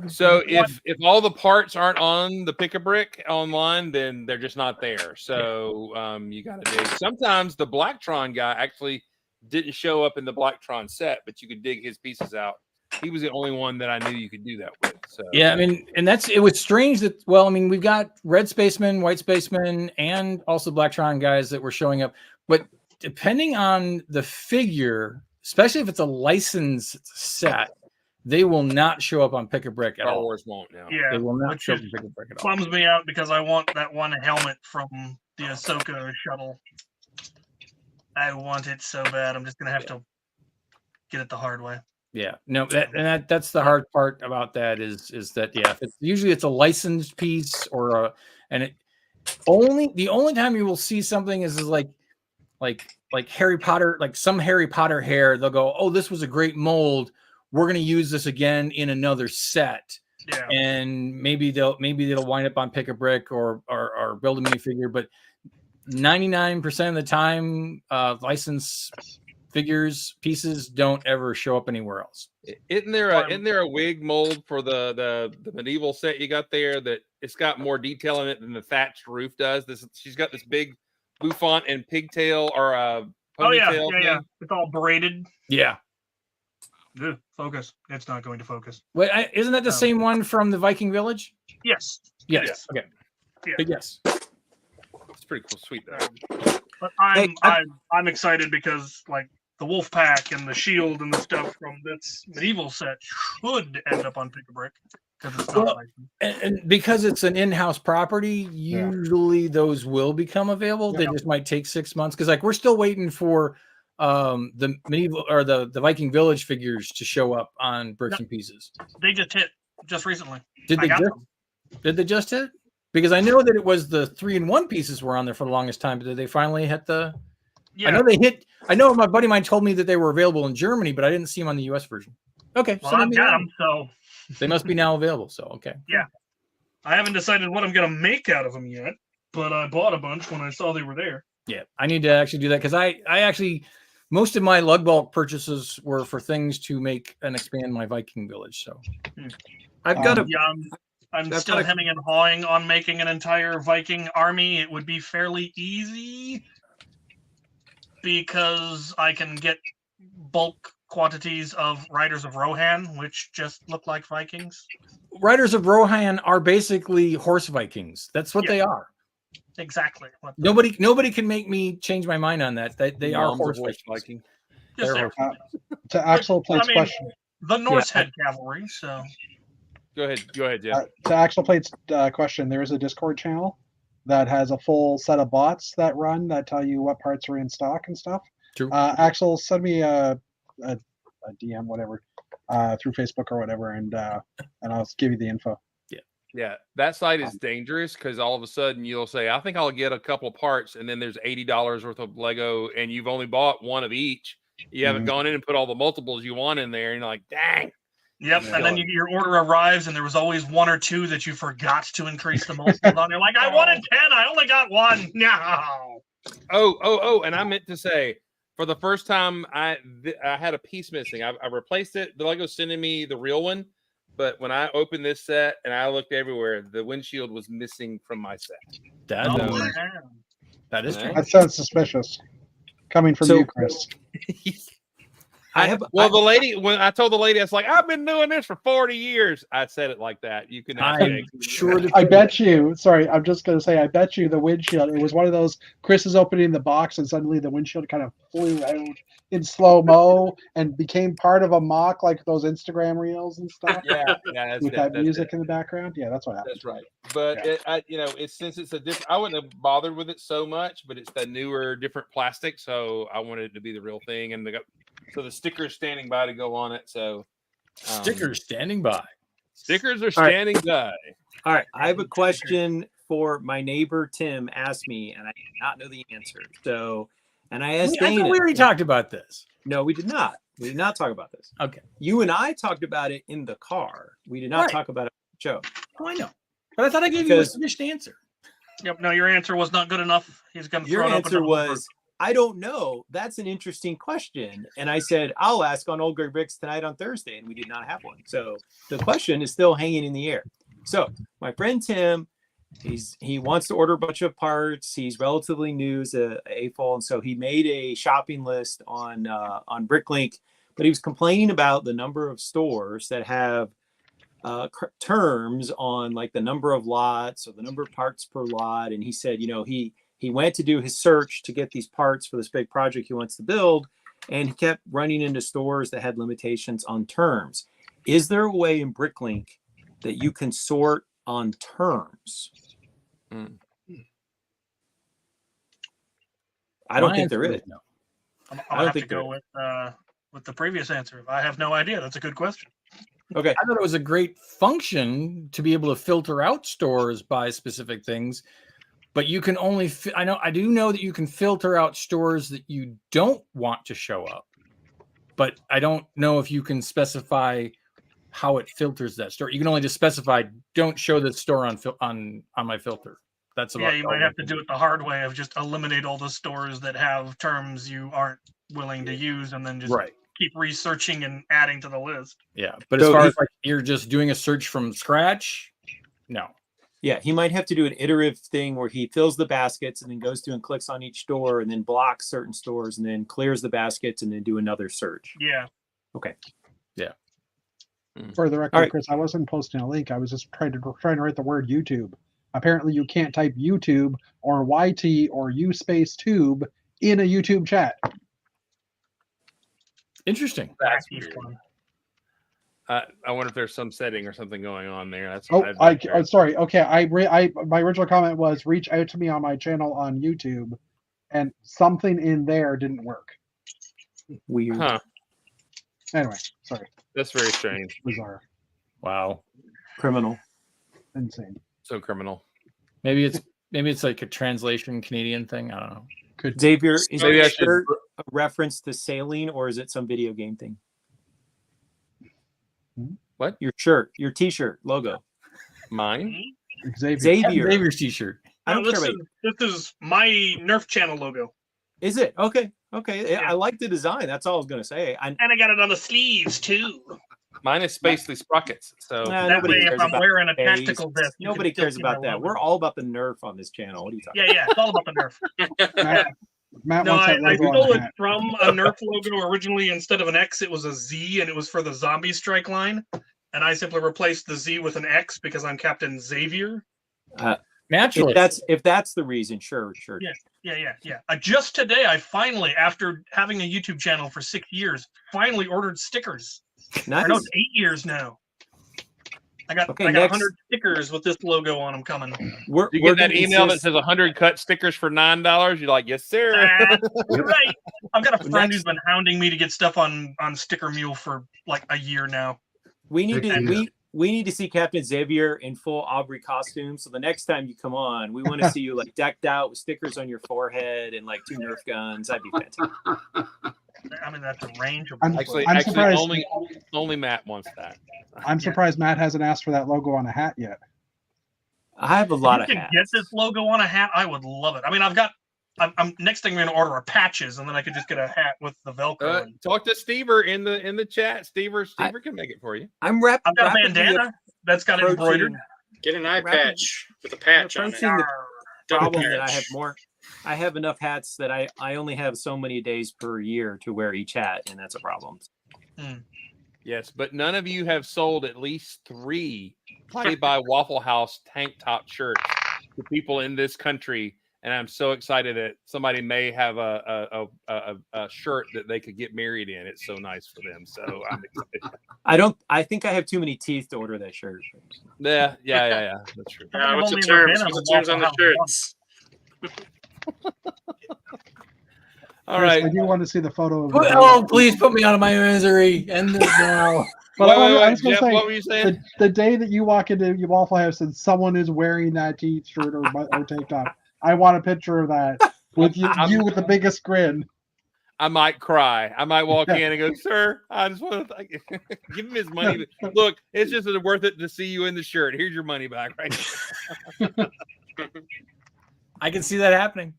[SPEAKER 2] So if all the parts aren't on the Pick-a-Brick online, then they're just not there. So you got to dig. Sometimes the Blacktron guy actually didn't show up in the Blacktron set, but you could dig his pieces out. He was the only one that I knew you could do that with. So
[SPEAKER 3] yeah, I mean, and it was strange that we've got red spacemen, white spacemen, and also Blacktron guys that were showing up. But depending on the figure, especially if it's a licensed set, they will not show up on Pick-a-Brick at all.
[SPEAKER 2] Star Wars won't now.
[SPEAKER 4] Yeah,
[SPEAKER 3] they will not show up on Pick-a-Brick at all.
[SPEAKER 4] Bums me out because I want that one helmet from the Ahsoka shuttle. I want it so bad. I'm just gonna have to get it the hard way.
[SPEAKER 3] Yeah, no, that's the hard part about that is that usually it's a licensed piece or the only time you will see something is like Harry Potter, like some Harry Potter hair. They'll go, oh, this was a great mold. We're going to use this again in another set.
[SPEAKER 4] Yeah.
[SPEAKER 3] And maybe they'll wind up on Pick-a-Brick or build a minifigure, but 99% of the time, licensed pieces don't ever show up anywhere else.
[SPEAKER 2] Isn't there a wig mold for the medieval set you got there that it's got more detail in it than the thatched roof does? She's got this big bouffant and pigtail or ponytail.
[SPEAKER 4] Yeah. It's all braided.
[SPEAKER 3] Yeah.
[SPEAKER 4] Ugh, focus. It's not going to focus.
[SPEAKER 3] Wait, isn't that the same one from the Viking Village?
[SPEAKER 4] Yes.
[SPEAKER 3] Yes.
[SPEAKER 4] Yes.
[SPEAKER 3] Okay.
[SPEAKER 4] Yeah.
[SPEAKER 3] But yes.
[SPEAKER 2] It's pretty cool, sweet though.
[SPEAKER 4] But
[SPEAKER 1] Hey,
[SPEAKER 4] I'm excited because like the wolf pack and the shield and the stuff from this medieval set should end up on Pick a Brick because it's not
[SPEAKER 3] Well,
[SPEAKER 4] licensed.
[SPEAKER 3] and because it's an in-house property, usually those will become available. They just might take 6 months because like we're still waiting for the medieval or the Viking Village figures to show up on Bricks and Pieces.
[SPEAKER 4] They just hit just recently.
[SPEAKER 3] Did they just hit? Because I know that it was the 3-in-1 pieces were on there for the longest time, but did they finally hit the?
[SPEAKER 4] Yeah.
[SPEAKER 3] I know they hit. I know my buddy of mine told me that they were available in Germany, but I didn't see them on the US version. Okay,
[SPEAKER 4] Well,
[SPEAKER 3] so
[SPEAKER 4] I've got them, so
[SPEAKER 3] they must be now available. So okay.
[SPEAKER 4] Yeah. I haven't decided what I'm gonna make out of them yet, but I bought a bunch when I saw they were there.
[SPEAKER 3] Yeah, I need to actually do that because I actually most of my lug bulk purchases were for things to make and expand my Viking Village. So
[SPEAKER 1] I've got a
[SPEAKER 4] Yeah, I'm still hemming and hawing on making an entire Viking army. It would be fairly easy because I can get bulk quantities of Riders of Rohan, which just look like Vikings.
[SPEAKER 3] Riders of Rohan are basically horse Vikings. That's what they are.
[SPEAKER 4] Exactly.
[SPEAKER 3] Nobody can make me change my mind on that. They are horse Vikings.
[SPEAKER 4] Just there.
[SPEAKER 6] To Axel Plate's question.
[SPEAKER 4] The Norse head cavalry. So
[SPEAKER 2] Go ahead, Jeff.
[SPEAKER 6] To Axel Plate's question, there is a Discord channel that has a full set of bots that run that tell you what parts are in stock and stuff.
[SPEAKER 3] True.
[SPEAKER 6] Axel, send me a DM, whatever, through Facebook or whatever, and I'll give you the info.
[SPEAKER 2] Yeah, that site is dangerous because all of a sudden you'll say, I think I'll get a couple of parts, and then there's $80 worth of Lego, and you've only bought one of each. You haven't gone in and put all the multiples you want in there, and you're like, dang.
[SPEAKER 4] Yep, and then your order arrives, and there was always one or two that you forgot to increase the multiples on. You're like, I wanted 10, I only got one. No.
[SPEAKER 2] Oh, and I meant to say, for the first time, I had a piece missing. I replaced it. The Lego's sending me the real one. But when I opened this set and I looked everywhere, the windshield was missing from my set.
[SPEAKER 3] That is true.
[SPEAKER 6] That sounds suspicious. Coming from you, Chris.
[SPEAKER 2] The lady, when I told the lady, I was like, I've been doing this for 40 years. I said it like that. You can
[SPEAKER 6] I bet you, sorry, I'm just going to say, I bet you the windshield, it was one of those, Chris is opening the box and suddenly the windshield kind of flew out in slow-mo and became part of a mock like those Instagram reels and stuff. With that music in the background. Yeah, that's what happened.
[SPEAKER 2] That's right. But it's since it's a different, I wouldn't have bothered with it so much, but it's the newer, different plastic. So I wanted it to be the real thing. And so the stickers standing by to go on it. So
[SPEAKER 3] stickers standing by.
[SPEAKER 2] Stickers are standing by.
[SPEAKER 1] All right. I have a question for my neighbor Tim asked me, and I did not know the answer. So, and I asked Dana.
[SPEAKER 3] I thought we already talked about this.
[SPEAKER 1] No, we did not. We did not talk about this.
[SPEAKER 3] Okay.
[SPEAKER 1] You and I talked about it in the car. We did not talk about it on the show.
[SPEAKER 3] Oh, I know. But I thought I gave you a finished answer.
[SPEAKER 4] Yep. No, your answer was not good enough. He's going to throw
[SPEAKER 1] Your
[SPEAKER 4] it
[SPEAKER 1] answer was, I don't know. That's an interesting question. And I said, I'll ask on Old Greg Bricks tonight on Thursday. And we did not have one. So the question is still hanging in the air. So my friend Tim, he wants to order a bunch of parts. He's relatively new as a AFOL. And so he made a shopping list on Bricklink, but he was complaining about the number of stores that have terms on like the number of lots or the number of parts per lot. And he said, he went to do his search to get these parts for this big project he wants to build, and he kept running into stores that had limitations on terms. Is there a way in Bricklink that you can sort on terms? I don't think there is.
[SPEAKER 4] No. I'll have to go with the previous answer. I have no idea. That's a good question.
[SPEAKER 1] Okay.
[SPEAKER 3] I thought it was a great function to be able to filter out stores by specific things, but you can only, I do know that you can filter out stores that you don't want to show up, but I don't know if you can specify how it filters that store. You can only just specify, don't show this store on my filter. That's about
[SPEAKER 4] you might have to do it the hard way of just eliminate all the stores that have terms you aren't willing to use, and then just keep researching and adding to the list.
[SPEAKER 3] Yeah, but as far as like you're just doing a search from scratch, no.
[SPEAKER 1] Yeah, he might have to do an iterative thing where he fills the baskets and then goes through and clicks on each store and then blocks certain stores and then clears the baskets and then do another search.
[SPEAKER 4] Yeah.
[SPEAKER 1] Okay.
[SPEAKER 6] For the record,
[SPEAKER 1] All right.
[SPEAKER 6] Chris, I wasn't posting a link. I was just trying to write the word YouTube. Apparently, you can't type YouTube or YT or U space tube in a YouTube chat.
[SPEAKER 3] Interesting.
[SPEAKER 2] That's
[SPEAKER 4] Wacky
[SPEAKER 2] weird.
[SPEAKER 4] fun.
[SPEAKER 2] I wonder if there's some setting or something going on there. That's
[SPEAKER 6] Oh,
[SPEAKER 2] I've
[SPEAKER 6] I'm sorry. Okay, my original comment was reach out to me on my channel on YouTube, and something in there didn't work.
[SPEAKER 1] Weird.
[SPEAKER 2] Huh.
[SPEAKER 6] Anyway, sorry.
[SPEAKER 2] That's very strange.
[SPEAKER 6] Bizarre.
[SPEAKER 3] Wow.
[SPEAKER 1] Criminal.
[SPEAKER 6] Insane.
[SPEAKER 2] So criminal.
[SPEAKER 3] Maybe it's like a translation Canadian thing. I don't know.
[SPEAKER 6] Could
[SPEAKER 1] Xavier, is
[SPEAKER 2] Maybe
[SPEAKER 1] your
[SPEAKER 2] I should-
[SPEAKER 1] shirt a reference to sailing or is it some video game thing?
[SPEAKER 2] What?
[SPEAKER 1] Your shirt, your T-shirt logo.
[SPEAKER 2] Mine?
[SPEAKER 6] Xavier.
[SPEAKER 1] Xavier.
[SPEAKER 3] Xavier's T-shirt.
[SPEAKER 1] I don't
[SPEAKER 4] No,
[SPEAKER 1] care
[SPEAKER 4] this
[SPEAKER 1] about.
[SPEAKER 4] is my Nerf channel logo,
[SPEAKER 1] Is it okay? Okay,
[SPEAKER 4] Yeah.
[SPEAKER 1] I like the design. That's all I was gonna say.
[SPEAKER 4] and I got it on the sleeves too.
[SPEAKER 2] Mine is Spacely Sprockets. So
[SPEAKER 1] Nah,
[SPEAKER 4] That
[SPEAKER 1] nobody
[SPEAKER 4] way, if
[SPEAKER 1] cares
[SPEAKER 4] I'm
[SPEAKER 1] about
[SPEAKER 4] wearing a
[SPEAKER 1] face.
[SPEAKER 4] tactical vest, you
[SPEAKER 1] Nobody
[SPEAKER 4] can still
[SPEAKER 1] cares
[SPEAKER 4] see my
[SPEAKER 1] about that.
[SPEAKER 4] logo.
[SPEAKER 1] We're all about the Nerf on this channel. What are you talking?
[SPEAKER 4] Yeah, it's all about the Nerf.
[SPEAKER 6] Matt
[SPEAKER 4] No,
[SPEAKER 6] wants
[SPEAKER 4] I
[SPEAKER 6] that logo on
[SPEAKER 4] stole
[SPEAKER 6] the
[SPEAKER 4] it
[SPEAKER 6] hat.
[SPEAKER 4] from a Nerf logo originally. Instead of an X, it was a Z, and it was for the zombie strike line. And I simply replaced the Z with an X because I'm Captain Xavier.
[SPEAKER 3] Naturally.
[SPEAKER 1] If that's the reason, sure.
[SPEAKER 4] Yeah. Just today, I finally, after having a YouTube channel for 6 years, finally ordered stickers.
[SPEAKER 1] Nice.
[SPEAKER 4] Or no, it's 8 years now. I got
[SPEAKER 1] Okay,
[SPEAKER 4] 100 stickers with this logo on them coming.
[SPEAKER 1] We're
[SPEAKER 2] you get that
[SPEAKER 1] gonna
[SPEAKER 2] email that
[SPEAKER 1] insist-
[SPEAKER 2] says 100 cut stickers for $9. You're like, yes, sir.
[SPEAKER 4] You're right. I've got a friend
[SPEAKER 1] Next-
[SPEAKER 4] who's been hounding me to get stuff on Sticker Mule for like a year now.
[SPEAKER 1] we need
[SPEAKER 7] Heck
[SPEAKER 1] to
[SPEAKER 7] yeah.
[SPEAKER 1] we need to see Captain Xavier in full Aubrey costume. So the next time you come on, we want to see you like decked out with stickers on your forehead and like 2 Nerf guns. That'd be fantastic.
[SPEAKER 4] I mean, that's a range of.
[SPEAKER 2] Actually,
[SPEAKER 6] I'm surprised.
[SPEAKER 2] only Matt wants that.
[SPEAKER 6] I'm surprised Matt hasn't asked for that logo on a hat yet.
[SPEAKER 1] I have a lot
[SPEAKER 4] If
[SPEAKER 1] of
[SPEAKER 4] you could
[SPEAKER 1] hats.
[SPEAKER 4] get this logo on a hat, I would love it. I mean, I'm next thing I'm going to order are patches, and then I could just get a hat with the Velcro.
[SPEAKER 2] Talk to Stever in the chat. Stever can make it for you.
[SPEAKER 1] I'm
[SPEAKER 4] I've got a
[SPEAKER 1] rapidly
[SPEAKER 4] bandana that's got
[SPEAKER 1] approaching-
[SPEAKER 4] embroidered.
[SPEAKER 5] Get an eye
[SPEAKER 1] Rapid-
[SPEAKER 5] patch with a patch on it.
[SPEAKER 1] approaching the
[SPEAKER 5] Double
[SPEAKER 1] problem that I
[SPEAKER 5] patch.
[SPEAKER 1] have more. I have enough hats that I only have so many days per year to wear each hat, and that's a problem.
[SPEAKER 2] Yes, but none of you have sold at least 3 Play by Waffle House tank top shirts to people in this country, and I'm so excited that somebody may have a shirt that they could get married in. It's so nice for them. So I'm excited.
[SPEAKER 1] I think I have too many teeth to order that shirt.
[SPEAKER 2] Yeah. That's true.
[SPEAKER 5] What's the
[SPEAKER 4] I've only ever
[SPEAKER 5] terms?
[SPEAKER 4] been on
[SPEAKER 5] What's the
[SPEAKER 4] a
[SPEAKER 5] terms on the
[SPEAKER 4] Waffle House
[SPEAKER 5] shirts?
[SPEAKER 2] All
[SPEAKER 6] Chris,
[SPEAKER 2] right.
[SPEAKER 6] I do want to see the photo of
[SPEAKER 3] Oh, please put me out of my misery. End this now.
[SPEAKER 6] But I was going
[SPEAKER 2] Jeff,
[SPEAKER 6] to say,
[SPEAKER 2] what were you saying?
[SPEAKER 6] the day that you walk into your Waffle House and someone is wearing that T-shirt or tank top, I want a picture of that with you with the biggest grin.
[SPEAKER 2] I might cry. I might walk in and go, sir, I just want to give him his money. Look, it's just worth it to see you in the shirt. Here's your money back, right?
[SPEAKER 3] I can see that happening.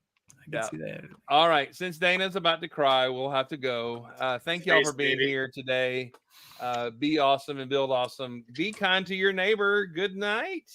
[SPEAKER 2] Yeah.
[SPEAKER 3] See that.
[SPEAKER 2] All right. Since Dana's about to cry, we'll have to go. Thank y'all for being
[SPEAKER 5] baby.
[SPEAKER 2] here today. Be awesome and build awesome. Be kind to your neighbor. Good night.